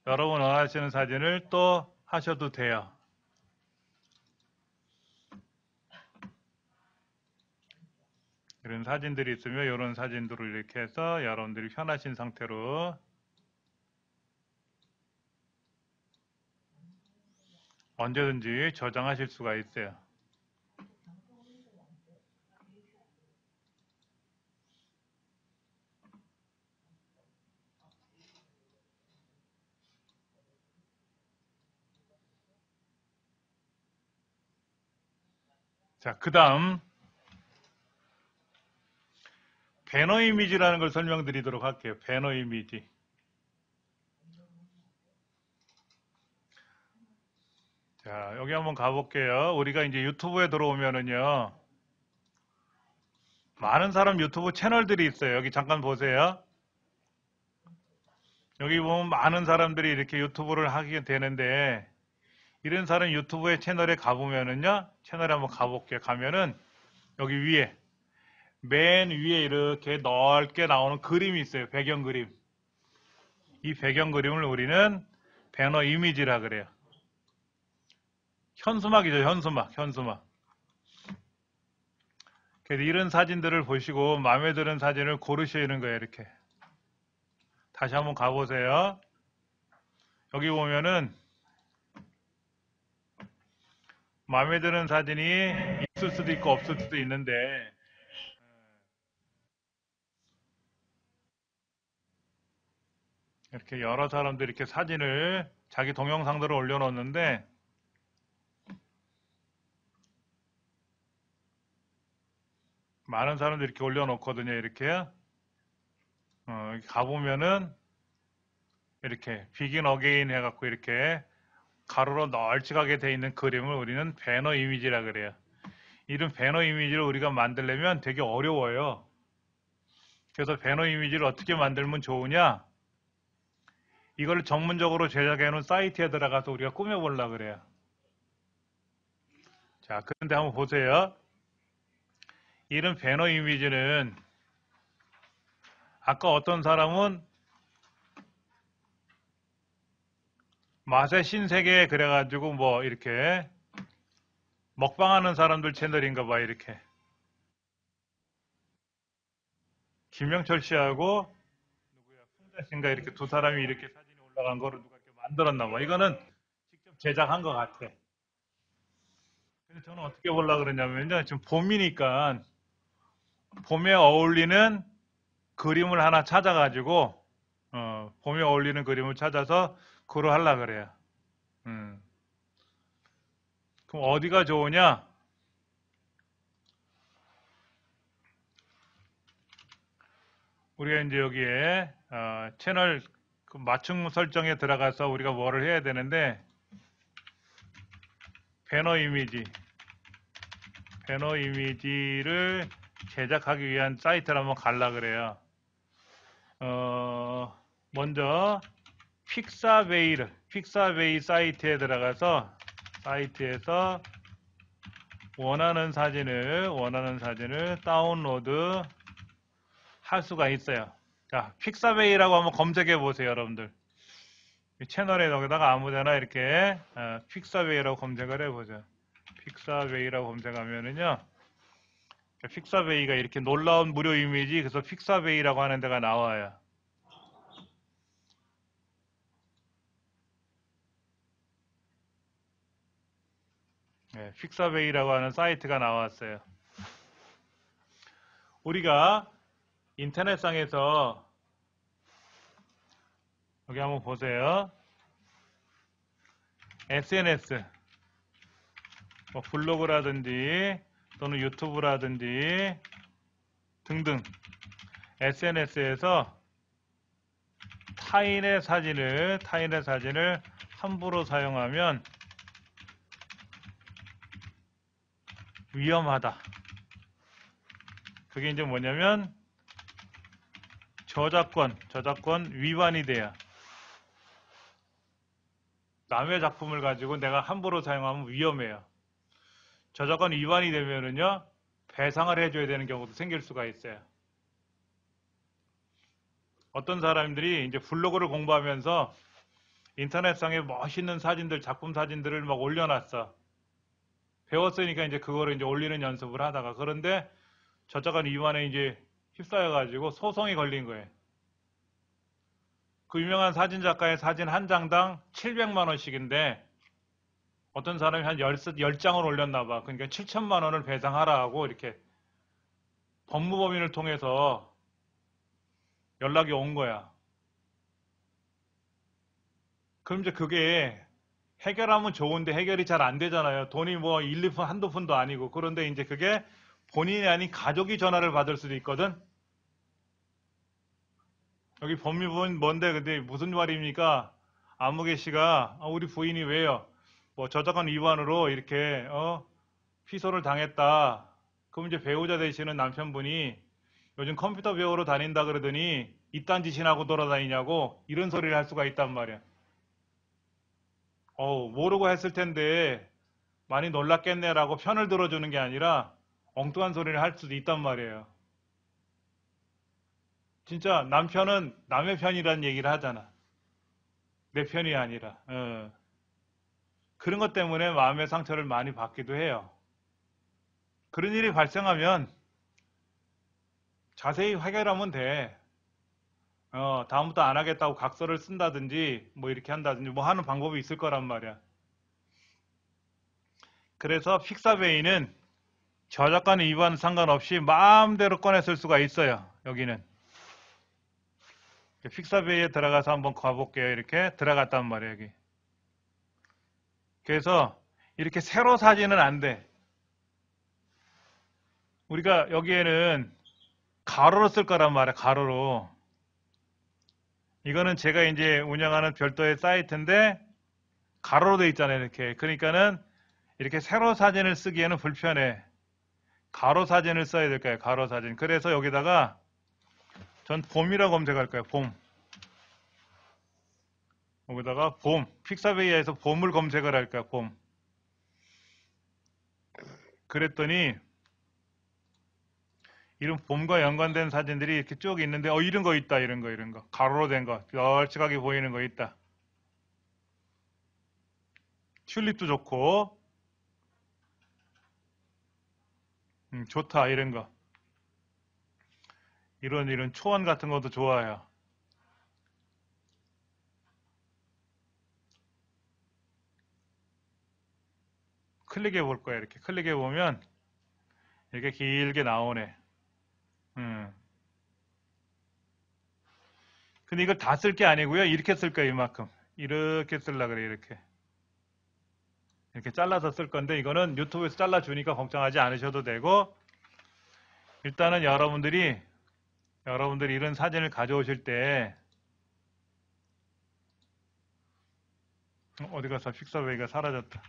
Speaker 1: 여러분 원하시는 사진을 또 하셔도 돼요. 이런 사진들이 있으면 이런 사진들을 이렇게 해서 여러분들이 편하신 상태로 언제든지 저장하실 수가 있어요. 자, 그 다음 배너 이미지라는 걸 설명드리도록 할게요. 배너 이미지. 자, 여기 한번 가볼게요. 우리가 이제 유튜브에 들어오면은요, 많은 사람 유튜브 채널들이 있어요. 여기 잠깐 보세요. 여기 보면 많은 사람들이 이렇게 유튜브를 하게 되는데, 이런 사람 유튜브의 채널에 가보면은요, 채널에 한번 가볼게요. 가면은, 여기 위에, 맨 위에 이렇게 넓게 나오는 그림이 있어요. 배경 그림. 이 배경 그림을 우리는 배너 이미지라 그래요. 현수막이죠, 현수막. 그래서 이런 사진들을 보시고 마음에 드는 사진을 고르시는 거예요, 이렇게. 다시 한번 가보세요. 여기 보면은 마음에 드는 사진이 있을 수도 있고 없을 수도 있는데, 이렇게 여러 사람들이 이렇게 사진을 자기 동영상들을 올려놓는데, 많은 사람들이 이렇게 올려놓거든요, 이렇게. 가보면은 이렇게 비긴 어게인 해갖고 이렇게 가로로 널찍하게 돼 있는 그림을 우리는 배너 이미지라 그래요. 이런 배너 이미지를 우리가 만들려면 되게 어려워요. 그래서 배너 이미지를 어떻게 만들면 좋으냐? 이걸 전문적으로 제작해 놓은 사이트에 들어가서 우리가 꾸며보려고 그래요. 자, 그런데 한번 보세요. 이런 배너 이미지는 아까 어떤 사람은 맛의 신세계 그래가지고 뭐 이렇게 먹방하는 사람들 채널인가 봐, 이렇게. 김영철 씨하고 누구야, 풍자 씨인가 이렇게 두 사람이 이렇게 사진이 올라간 거를 누가 이렇게 만들었나 봐. 이거는 직접 제작한 것 같아. 그래서 저는 어떻게 보려고 그러냐면요. 지금 봄이니까 봄에 어울리는 그림을 하나 찾아가지고 봄에 어울리는 그림을 찾아서 그로 하려고 그래요. 음. 그럼 어디가 좋으냐? 우리가 이제 여기에 채널 그 맞춤 설정에 들어가서 우리가 뭐를 해야 되는데 배너 이미지 배너 이미지를 제작하기 위한 사이트를 한번 갈라 그래요. 먼저 픽사베이 사이트에 들어가서 사이트에서 원하는 사진을 다운로드 할 수가 있어요. 자, 픽사베이라고 한번 검색해 보세요, 여러분들. 이 채널에 여기다가 아무데나 이렇게 픽사베이라고 검색을 해보죠. 픽사베이라고 검색하면은요, 픽사베이가 이렇게 놀라운 무료 이미지, 그래서 픽사베이라고 하는 데가 나와요. 네, 픽사베이라고 하는 사이트가 나왔어요. 우리가 인터넷상에서 여기 한번 보세요. SNS, 뭐 블로그라든지 또는 유튜브라든지 등등 SNS에서 타인의 사진을 함부로 사용하면 위험하다. 그게 이제 뭐냐면 저작권 위반이 돼요. 남의 작품을 가지고 내가 함부로 사용하면 위험해요. 저작권 위반이 되면은요, 배상을 해줘야 되는 경우도 생길 수가 있어요. 어떤 사람들이 이제 블로그를 공부하면서 인터넷상에 멋있는 사진들, 작품 사진들을 막 올려놨어. 배웠으니까 이제 그거를 이제 올리는 연습을 하다가, 그런데 저작권 위반에 이제 휩싸여가지고 소송이 걸린 거예요. 그 유명한 사진 작가의 사진 한 장당 700만 원씩인데 어떤 사람이 한 10장을 올렸나 봐. 그러니까 7천만 원을 배상하라 하고 이렇게 법무법인을 통해서 연락이 온 거야. 그럼 이제 그게 해결하면 좋은데 해결이 잘 안 되잖아요. 돈이 뭐 1, 2푼, 한두 푼도 아니고. 그런데 이제 그게 본인이 아닌 가족이 전화를 받을 수도 있거든. 여기 법무법인 뭔데 근데 무슨 말입니까? 안무개 씨가 우리 부인이 왜요? 뭐 저작권 위반으로 이렇게 피소를 당했다. 그럼 이제 배우자 되시는 남편분이 요즘 컴퓨터 배우러 다닌다 그러더니 이딴 짓이나 하고 돌아다니냐고 이런 소리를 할 수가 있단 말이야. 모르고 했을 텐데 많이 놀랐겠네라고 편을 들어주는 게 아니라 엉뚱한 소리를 할 수도 있단 말이에요. 진짜 남편은 남의 편이라는 얘기를 하잖아. 내 편이 아니라. 그런 것 때문에 마음의 상처를 많이 받기도 해요. 그런 일이 발생하면 자세히 해결하면 돼. 다음부터 안 하겠다고 각서를 쓴다든지 뭐 이렇게 한다든지 뭐 하는 방법이 있을 거란 말이야. 그래서 픽사베이는 저작권 위반 상관없이 마음대로 꺼내 쓸 수가 있어요. 여기는 픽사베이에 들어가서 한번 가볼게요. 이렇게 들어갔단 말이에요. 여기. 그래서 이렇게 세로 사지는 안 돼. 우리가 여기에는 가로로 쓸 거란 말이야. 가로로. 이거는 제가 이제 운영하는 별도의 사이트인데 가로로 돼 있잖아요. 이렇게. 그러니까는 이렇게 세로 사진을 쓰기에는 불편해. 가로 사진을 써야 될까요? 가로 사진. 그래서 여기다가 전 봄이라고 검색할 거예요. 봄. 여기다가 봄. 픽사베이에서 봄을 검색을 할까요? 봄. 그랬더니 이런 봄과 연관된 사진들이 이렇게 쭉 있는데 이런 거 있다. 이런 거. 가로로 된 거. 널찍하게 보이는 거 있다. 튤립도 좋고 좋다. 이런 거. 이런 초원 같은 것도 좋아요. 클릭해 볼 거야. 이렇게 클릭해 보면 이렇게 길게 나오네. 근데 이걸 다 쓸 게 아니고요. 이렇게 쓸 거예요. 이만큼. 이렇게 쓸라 그래. 이렇게 잘라서 쓸 건데 이거는 유튜브에서 잘라주니까 걱정하지 않으셔도 되고, 일단은 여러분들이 이런 사진을 가져오실 때 어디 가서 픽사베이가 사라졌다.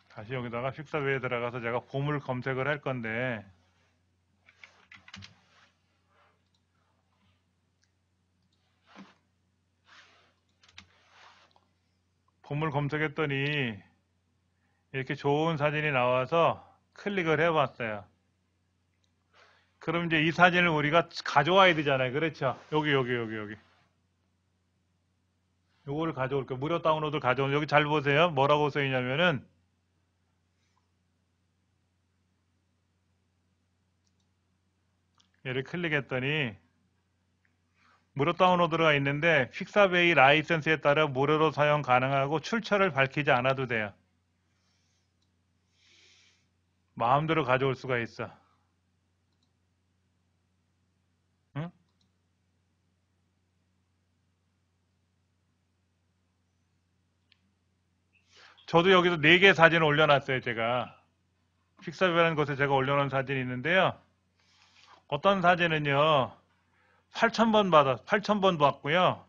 Speaker 1: 다시 여기다가 픽사베이에 들어가서 제가 봄을 검색을 할 건데, 봄을 검색했더니 이렇게 좋은 사진이 나와서 클릭을 해봤어요. 그럼 이제 이 사진을 우리가 가져와야 되잖아요. 그렇죠? 여기. 요거를 가져올 거예요. 무료 다운로드 가져오면 여기 잘 보세요. 뭐라고 써 있냐면은 얘를 클릭했더니 무료 다운로드가 있는데 픽사베이 라이선스에 따라 무료로 사용 가능하고 출처를 밝히지 않아도 돼요. 마음대로 가져올 수가 있어. 응? 저도 여기서 4개 사진을 올려놨어요. 제가 픽사베이라는 곳에 제가 올려놓은 사진이 있는데요. 어떤 사진은요 8,000번 봤고요.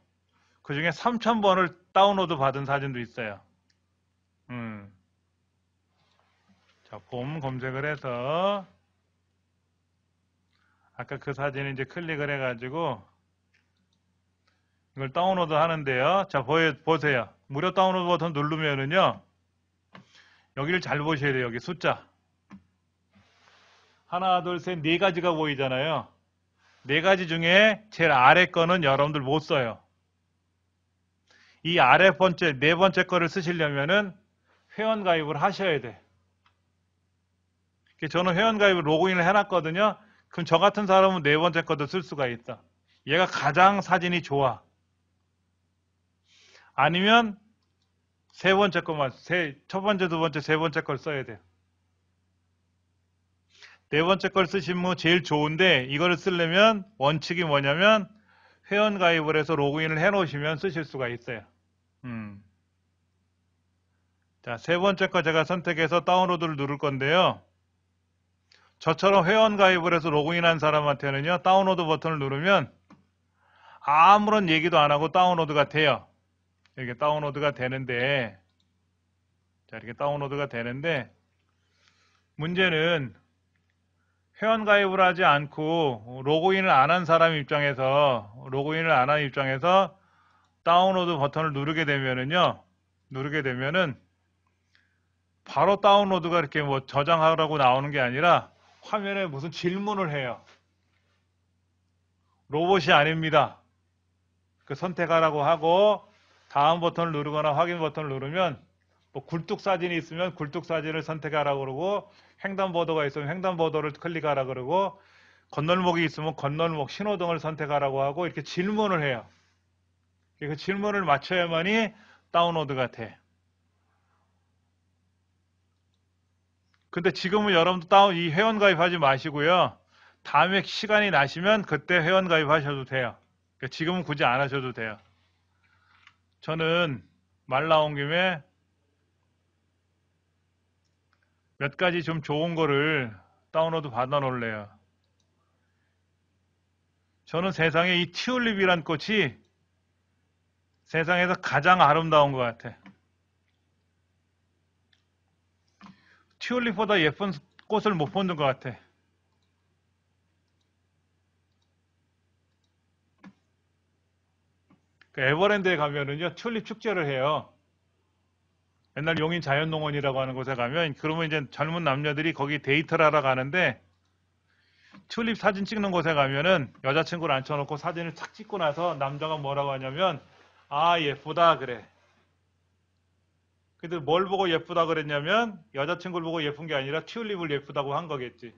Speaker 1: 그 중에 3,000번을 다운로드 받은 사진도 있어요. 자, 봄 검색을 해서 아까 그 사진을 이제 클릭을 해가지고 이걸 다운로드 하는데요. 자, 보세요. 무료 다운로드 버튼 누르면은요. 여기를 잘 보셔야 돼요. 여기 숫자. 하나, 둘, 셋, 네 가지가 보이잖아요. 네 가지 중에 제일 아래 거는 여러분들 못 써요. 이 아래 번째, 네 번째 거를 쓰시려면은 회원 가입을 하셔야 돼. 저는 회원 가입을 로그인을 해놨거든요. 그럼 저 같은 사람은 네 번째 거도 쓸 수가 있다. 얘가 가장 사진이 좋아. 아니면 세 번째 거만, 첫 번째, 두 번째, 세 번째 걸 써야 돼요. 네 번째 걸 쓰시면 제일 좋은데 이거를 쓰려면 원칙이 뭐냐면 회원 가입을 해서 로그인을 해 놓으시면 쓰실 수가 있어요. 자, 세 번째 거 제가 선택해서 다운로드를 누를 건데요. 저처럼 회원 가입을 해서 로그인한 사람한테는요, 다운로드 버튼을 누르면 아무런 얘기도 안 하고 다운로드가 돼요. 이렇게 다운로드가 되는데, 자, 이렇게 다운로드가 되는데, 문제는 회원 가입을 하지 않고 로그인을 안 한 사람 입장에서, 로그인을 안 한 입장에서 다운로드 버튼을 누르게 되면은 바로 다운로드가 이렇게 뭐 저장하라고 나오는 게 아니라 화면에 무슨 질문을 해요. 로봇이 아닙니다. 그 선택하라고 하고 다음 버튼을 누르거나 확인 버튼을 누르면 뭐 굴뚝 사진이 있으면 굴뚝 사진을 선택하라고 그러고 횡단보도가 있으면 횡단보도를 클릭하라 그러고 건널목이 있으면 건널목 신호등을 선택하라고 하고 이렇게 질문을 해요. 그 질문을 맞춰야만이 다운로드가 돼. 근데 지금은 여러분도 이 회원 가입하지 마시고요. 다음에 시간이 나시면 그때 회원 가입하셔도 돼요. 그러니까 지금은 굳이 안 하셔도 돼요. 저는 말 나온 김에 몇 가지 좀 좋은 거를 다운로드 받아 놓을래요. 저는 세상에 이 튤립이란 꽃이 세상에서 가장 아름다운 것 같아. 튤립보다 예쁜 꽃을 못 본 것 같아. 그 에버랜드에 가면은요, 튤립 축제를 해요. 옛날 용인 자연농원이라고 하는 곳에 가면, 그러면 이제 젊은 남녀들이 거기 데이트를 하러 가는데, 튤립 사진 찍는 곳에 가면은 여자친구를 앉혀놓고 사진을 착 찍고 나서 남자가 뭐라고 하냐면, 아, 예쁘다, 그래. 근데 뭘 보고 예쁘다 그랬냐면, 여자친구를 보고 예쁜 게 아니라 튤립을 예쁘다고 한 거겠지.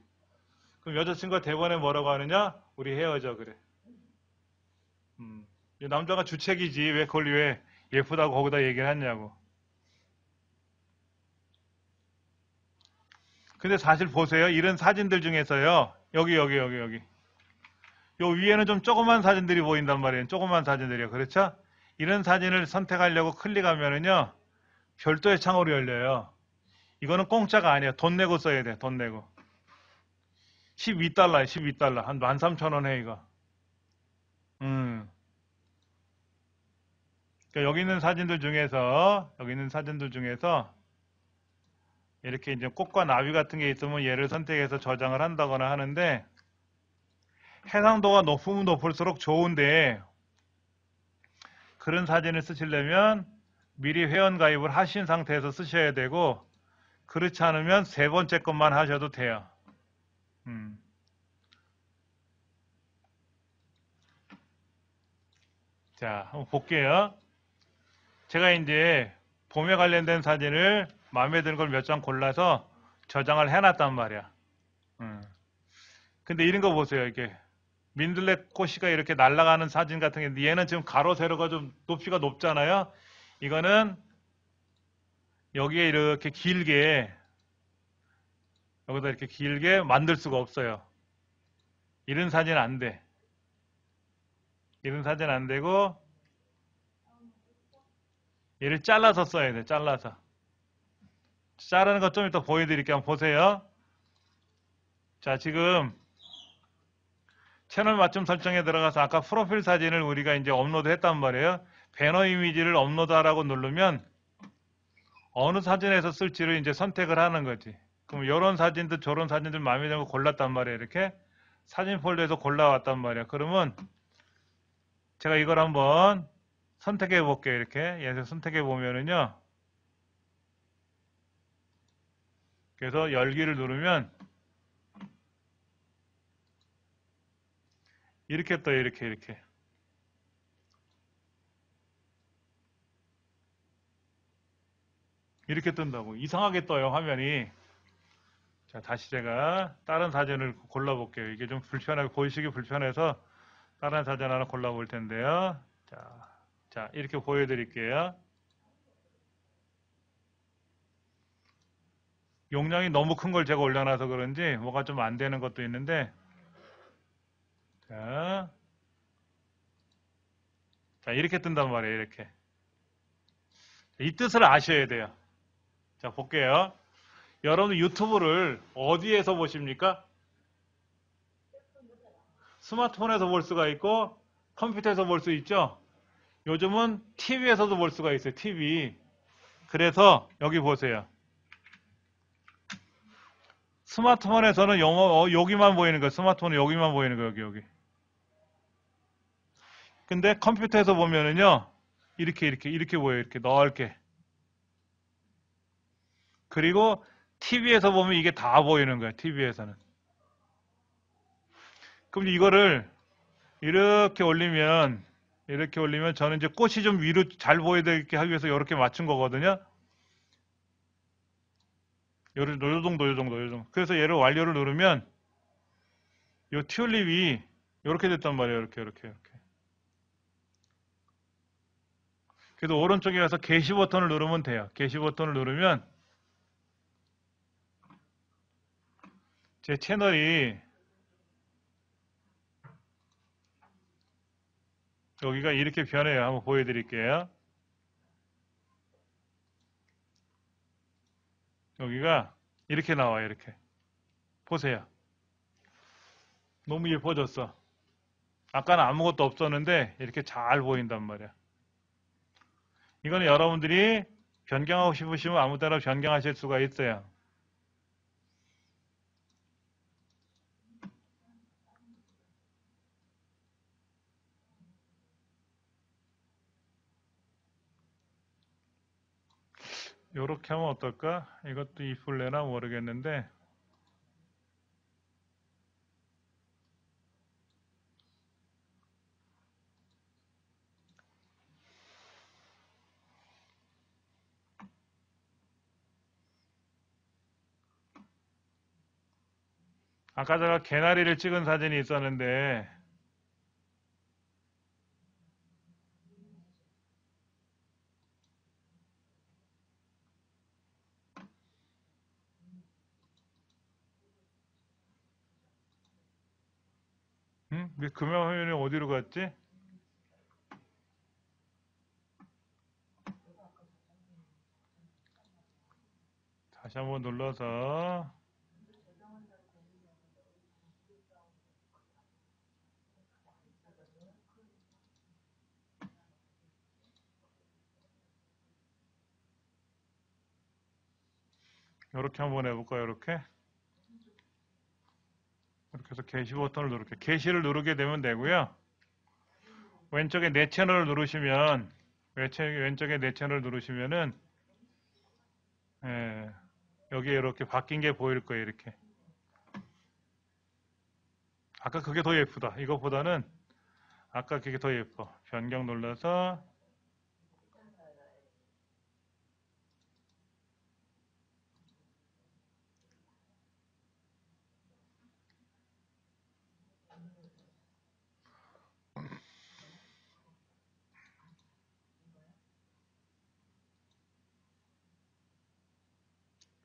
Speaker 1: 그럼 여자친구가 대번에 뭐라고 하느냐? 우리 헤어져, 그래. 남자가 주책이지. 왜 그걸 왜 예쁘다고 거기다 얘기를 했냐고. 근데 사실 보세요. 이런 사진들 중에서요. 여기. 요 위에는 좀 조그만 사진들이 보인단 말이에요. 조그만 사진들이요. 그렇죠? 이런 사진을 선택하려고 클릭하면은요. 별도의 창으로 열려요. 이거는 공짜가 아니에요. 돈 내고 써야 돼. 돈 내고. 12달러에 12달러. 한 13,000원 해, 이거. 그러니까 여기 있는 사진들 중에서 이렇게 이제 꽃과 나비 같은 게 있으면 얘를 선택해서 저장을 한다거나 하는데 해상도가 높으면 높을수록 좋은데 그런 사진을 쓰시려면 미리 회원 가입을 하신 상태에서 쓰셔야 되고 그렇지 않으면 세 번째 것만 하셔도 돼요. 자, 한번 볼게요. 제가 이제 봄에 관련된 사진을 마음에 드는 걸 몇 장 골라서 저장을 해놨단 말이야. 근데 이런 거 보세요. 이게 민들레 꽃이가 이렇게 날아가는 사진 같은 게 얘는 지금 가로 세로가 좀 높이가 높잖아요. 이거는 여기에 이렇게 길게 여기다 이렇게 길게 만들 수가 없어요. 이런 사진 안 돼. 이런 사진 안 되고 얘를 잘라서 써야 돼. 잘라서. 자르는 거 좀 이따 보여드릴게요. 한번 보세요. 자, 지금 채널 맞춤 설정에 들어가서 아까 프로필 사진을 우리가 이제 업로드 했단 말이에요. 배너 이미지를 업로드하라고 누르면 어느 사진에서 쓸지를 이제 선택을 하는 거지. 그럼 이런 사진들 저런 사진들 마음에 드는 거 골랐단 말이에요. 이렇게 사진 폴더에서 골라왔단 말이에요. 그러면 제가 이걸 한번 선택해 볼게요. 이렇게 얘를 선택해 보면은요. 그래서 열기를 누르면 이렇게 떠요. 이렇게. 이렇게 뜬다고. 이상하게 떠요, 화면이. 자, 다시 제가 다른 사진을 골라볼게요. 이게 좀 불편하게, 보이시기 불편해서 다른 사진 하나 골라볼 텐데요. 자, 이렇게 보여드릴게요. 용량이 너무 큰 걸 제가 올려놔서 그런지 뭐가 좀 안 되는 것도 있는데, 자, 이렇게 뜬단 말이에요. 이렇게. 이 뜻을 아셔야 돼요. 자, 볼게요. 여러분 유튜브를 어디에서 보십니까? 스마트폰에서 볼 수가 있고 컴퓨터에서 볼 수 있죠. 요즘은 TV에서도 볼 수가 있어요. TV. 그래서 여기 보세요. 스마트폰에서는 여기만 보이는 거예요. 스마트폰은 여기만 보이는 거예요. 여기. 근데 컴퓨터에서 보면은요. 이렇게 보여요. 이렇게 넓게. 그리고 TV에서 보면 이게 다 보이는 거예요. TV에서는. 그럼 이거를 이렇게 올리면 저는 이제 꽃이 좀 위로 잘 보이게 하기 위해서 이렇게 맞춘 거거든요. 요 정도. 그래서 얘를 완료를 누르면 요 튤립이 이렇게 됐단 말이에요. 이렇게. 그래서 오른쪽에 가서 게시 버튼을 누르면 돼요. 게시 버튼을 누르면 제 채널이 여기가 이렇게 변해요. 한번 보여드릴게요. 여기가 이렇게 나와요. 이렇게. 보세요. 너무 예뻐졌어. 아까는 아무것도 없었는데 이렇게 잘 보인단 말이야. 이거는 여러분들이 변경하고 싶으시면 아무 때나 변경하실 수가 있어요. 요렇게 하면 어떨까? 이것도 이쁠래나 모르겠는데 아까 제가 개나리를 찍은 사진이 있었는데 왜 금형 화면이 어디로 갔지? 다시 한번 눌러서 이렇게 한번 해볼까요? 이렇게 해서 게시 버튼을 누를게요. 게시를 누르게 되면 되고요. 왼쪽에 내 채널을 누르시면 왼쪽에 내 채널을 누르시면은 예, 여기에 이렇게 바뀐 게 보일 거예요. 이렇게. 아까 그게 더 예쁘다. 이것보다는 아까 그게 더 예뻐. 변경 눌러서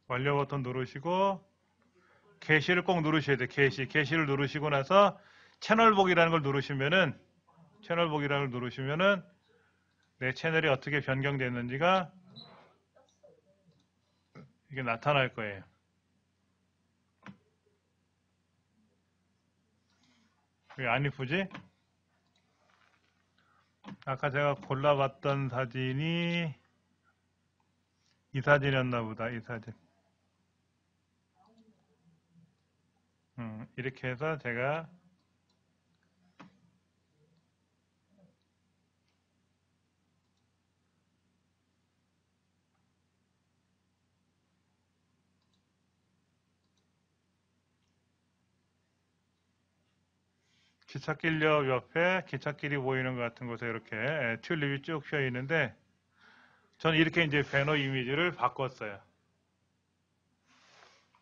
Speaker 1: 완료 버튼 누르시고 게시를 꼭 누르셔야 돼요. 게시를 누르시고 나서 채널 보기라는 걸 누르시면은 내 채널이 어떻게 변경됐는지가 이게 나타날 거예요. 왜 안 이쁘지? 아까 제가 골라봤던 사진이 이 사진이었나 보다. 이 사진. 이렇게 해서 제가 기찻길 옆에 기찻길이 보이는 것 같은 곳에 이렇게 튤립이 쭉 펴 있는데 저는 이렇게 이제 배너 이미지를 바꿨어요.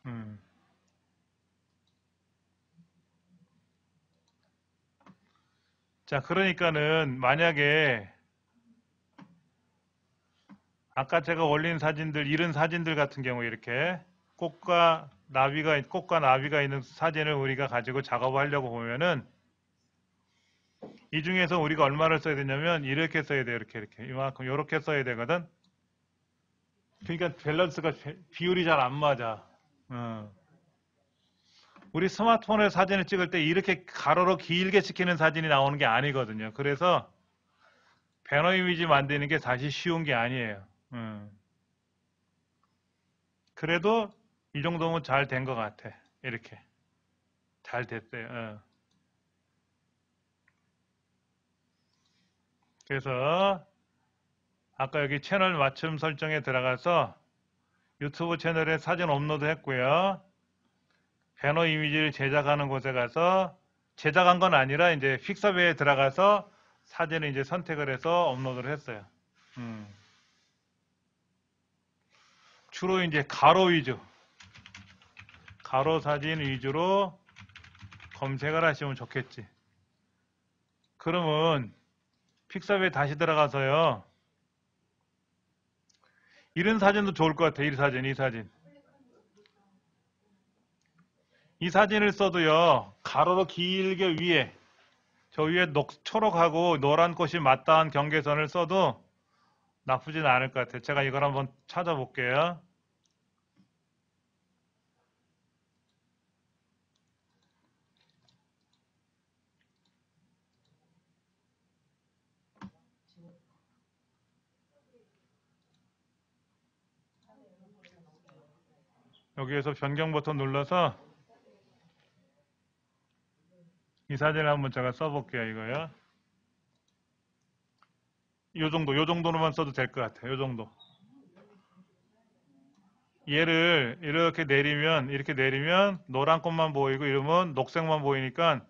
Speaker 1: 음. 자, 그러니까는 만약에 아까 제가 올린 사진들, 이런 사진들 같은 경우 이렇게 꽃과 나비가 있는 사진을 우리가 가지고 작업하려고 보면은 이 중에서 우리가 얼마를 써야 되냐면 이렇게 써야 돼. 이렇게 이만큼 이렇게 써야 되거든. 그러니까 밸런스가 비율이 잘 안 맞아. 어. 우리 스마트폰에 사진을 찍을 때 이렇게 가로로 길게 찍히는 사진이 나오는 게 아니거든요. 그래서 배너 이미지 만드는 게 사실 쉬운 게 아니에요. 그래도 이 정도면 잘 된 것 같아. 이렇게 잘 됐어요. 그래서 아까 여기 채널 맞춤 설정에 들어가서 유튜브 채널에 사진 업로드 했고요. 배너 이미지를 제작하는 곳에 가서 제작한 건 아니라 이제 픽서베에 들어가서 사진을 이제 선택을 해서 업로드를 했어요. 주로 이제 가로 위주, 가로 사진 위주로 검색을 하시면 좋겠지. 그러면 픽서베에 다시 들어가서요. 이런 사진도 좋을 것 같아. 이 사진, 이 사진. 이 사진을 써도요. 가로로 길게 위에 저 위에 초록하고 노란 꽃이 맞닿은 경계선을 써도 나쁘진 않을 것 같아요. 제가 이걸 한번 찾아볼게요. 여기에서 변경 버튼 눌러서 이 사진을 한번 제가 써볼게요. 이거요. 요 정도로만 써도 될 것 같아요. 요 정도. 얘를 이렇게 내리면 노란 꽃만 보이고 이러면 녹색만 보이니까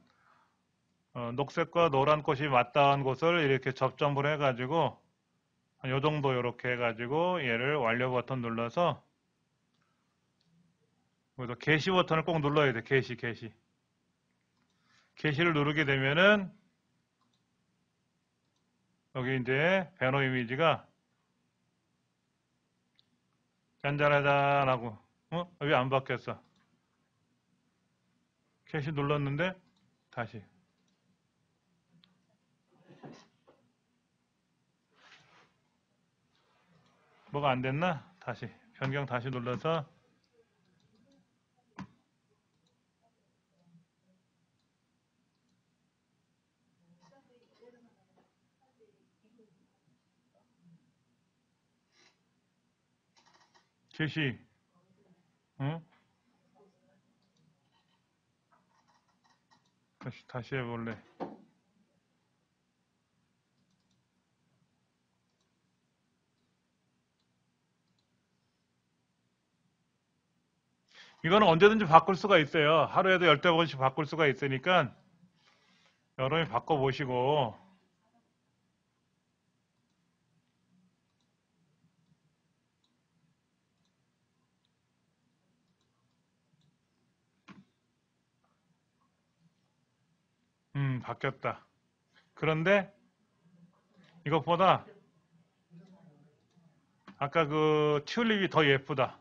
Speaker 1: 녹색과 노란 꽃이 맞닿은 곳을 이렇게 접점을 해가지고 요 정도 이렇게 해가지고 얘를 완료 버튼 눌러서 여기서 게시 버튼을 꼭 눌러야 돼. 게시. 게시를 누르게 되면은 여기 이제 배너 이미지가 짠짠하잔하고 왜 안 바뀌었어? 게시 눌렀는데 다시 뭐가 안 됐나? 다시 변경 다시 눌러서 게시 응? 다시 해볼래. 이거는 언제든지 바꿀 수가 있어요. 하루에도 10대 번씩 바꿀 수가 있으니까 여러분이 바꿔보시고 바뀌었다. 그런데 이것보다 아까 그 튤립이 더 예쁘다.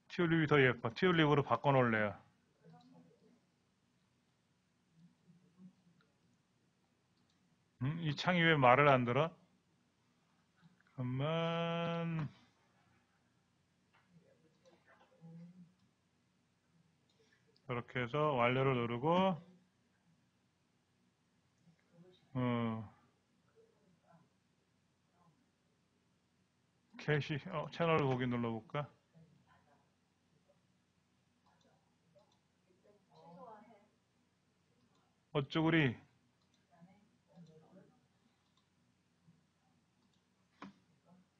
Speaker 1: 튤립이 더 예뻐. 튤립으로 바꿔놓을래요. 이 창이 왜 말을 안 들어? 잠깐만. 이렇게 해서 완료를 누르고 어, 캐시 채널을 보기 눌러볼까? 어쭈구리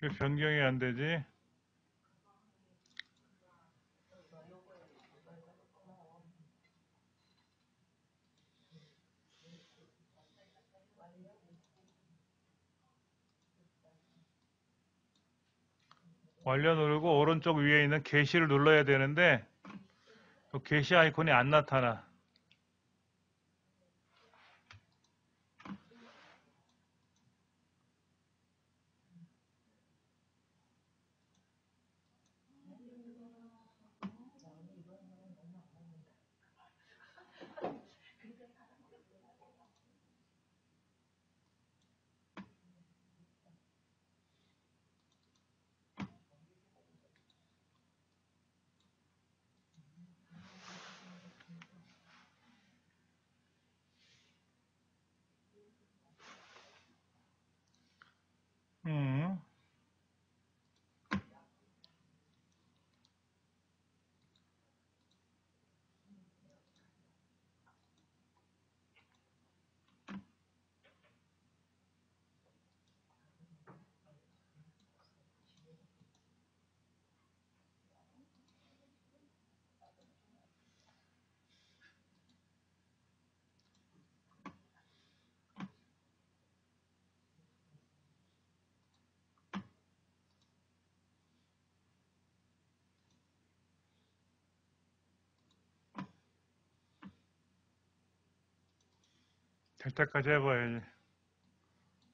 Speaker 1: 왜 변경이 안 되지? 완료 누르고 오른쪽 위에 있는 게시를 눌러야 되는데 게시 아이콘이 안 나타나. 음. 될 때까지 해봐야지.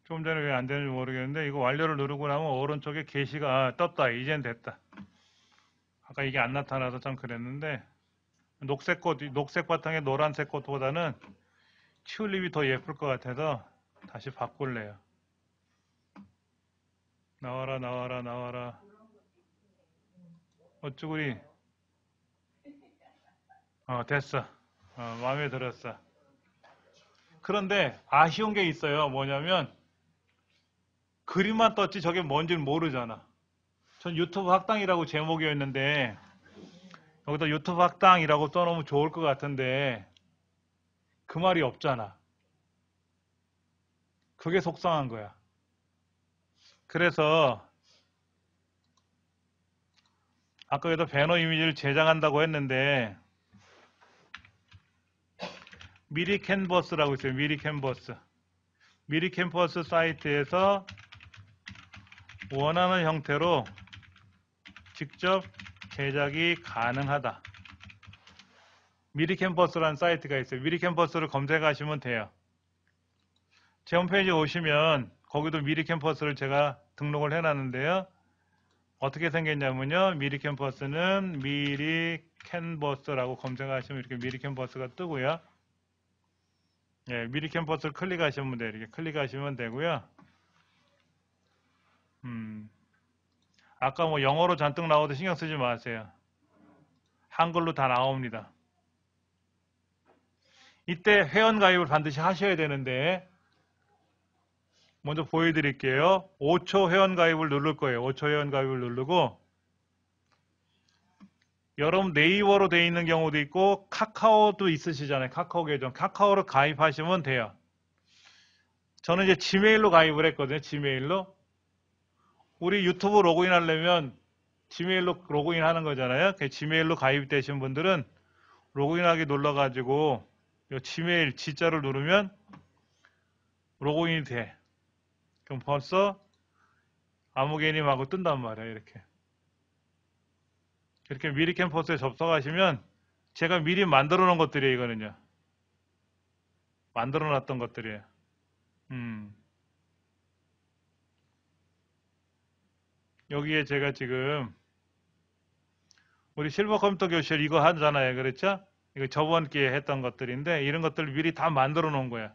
Speaker 1: 좀 전에 왜 안 되는지 모르겠는데 이거 완료를 누르고 나면 오른쪽에 게시가 떴다. 이젠 됐다. 아까 이게 안 나타나서 참 그랬는데 녹색 꽃, 녹색 바탕에 노란색 꽃보다는 튤립이 더 예쁠 것 같아서 다시 바꿀래요. 나와라 나와라 나와라. 어쭈구리. 됐어. 마음에 들었어. 그런데 아쉬운 게 있어요. 뭐냐면 그림만 떴지 저게 뭔지는 모르잖아. 전 유튜브 학당이라고 제목이었는데 여기다 유튜브 학당이라고 써놓으면 좋을 것 같은데 그 말이 없잖아. 그게 속상한 거야. 그래서 아까 여기다 배너 이미지를 제작한다고 했는데 미리 캔버스라고 있어요. 미리 캔버스. 미리 캔버스 사이트에서 원하는 형태로 직접 제작이 가능하다. 미리 캔버스라는 사이트가 있어요. 미리 캔버스를 검색하시면 돼요. 제 홈페이지에 오시면 거기도 미리 캠퍼스를 제가 등록을 해놨는데요. 어떻게 생겼냐면요. 미리 캠퍼스는 미리 캔버스라고 검색하시면 이렇게 미리 캠퍼스가 뜨고요. 예, 미리 캠퍼스를 클릭하시면 돼요. 이렇게 클릭하시면 되고요. 아까 뭐 영어로 잔뜩 나와도 신경 쓰지 마세요. 한글로 다 나옵니다. 이때 회원가입을 반드시 하셔야 되는데 먼저 보여드릴게요. 5초 회원가입을 누를 거예요. 5초 회원가입을 누르고 여러분 네이버로 되어 있는 경우도 있고 카카오도 있으시잖아요. 카카오 계정. 카카오로 가입하시면 돼요. 저는 이제 지메일로 가입을 했거든요. 지메일로. 우리 유튜브 로그인 하려면 지메일로 로그인 하는 거잖아요. 지메일로 가입되신 분들은 로그인하기 눌러가지고 지메일 G자를 누르면 로그인이 돼. 그럼 벌써 아무개님하고 뜬단 말이에요. 이렇게 미리 캠퍼스에 접속하시면 제가 미리 만들어 놓은 것들이에요. 이거는요. 만들어 놨던 것들이에요. 여기에 제가 지금 우리 실버 컴퓨터 교실 이거 하잖아요. 그렇죠? 이거 저번 기회에 했던 것들인데 이런 것들을 미리 다 만들어 놓은 거야.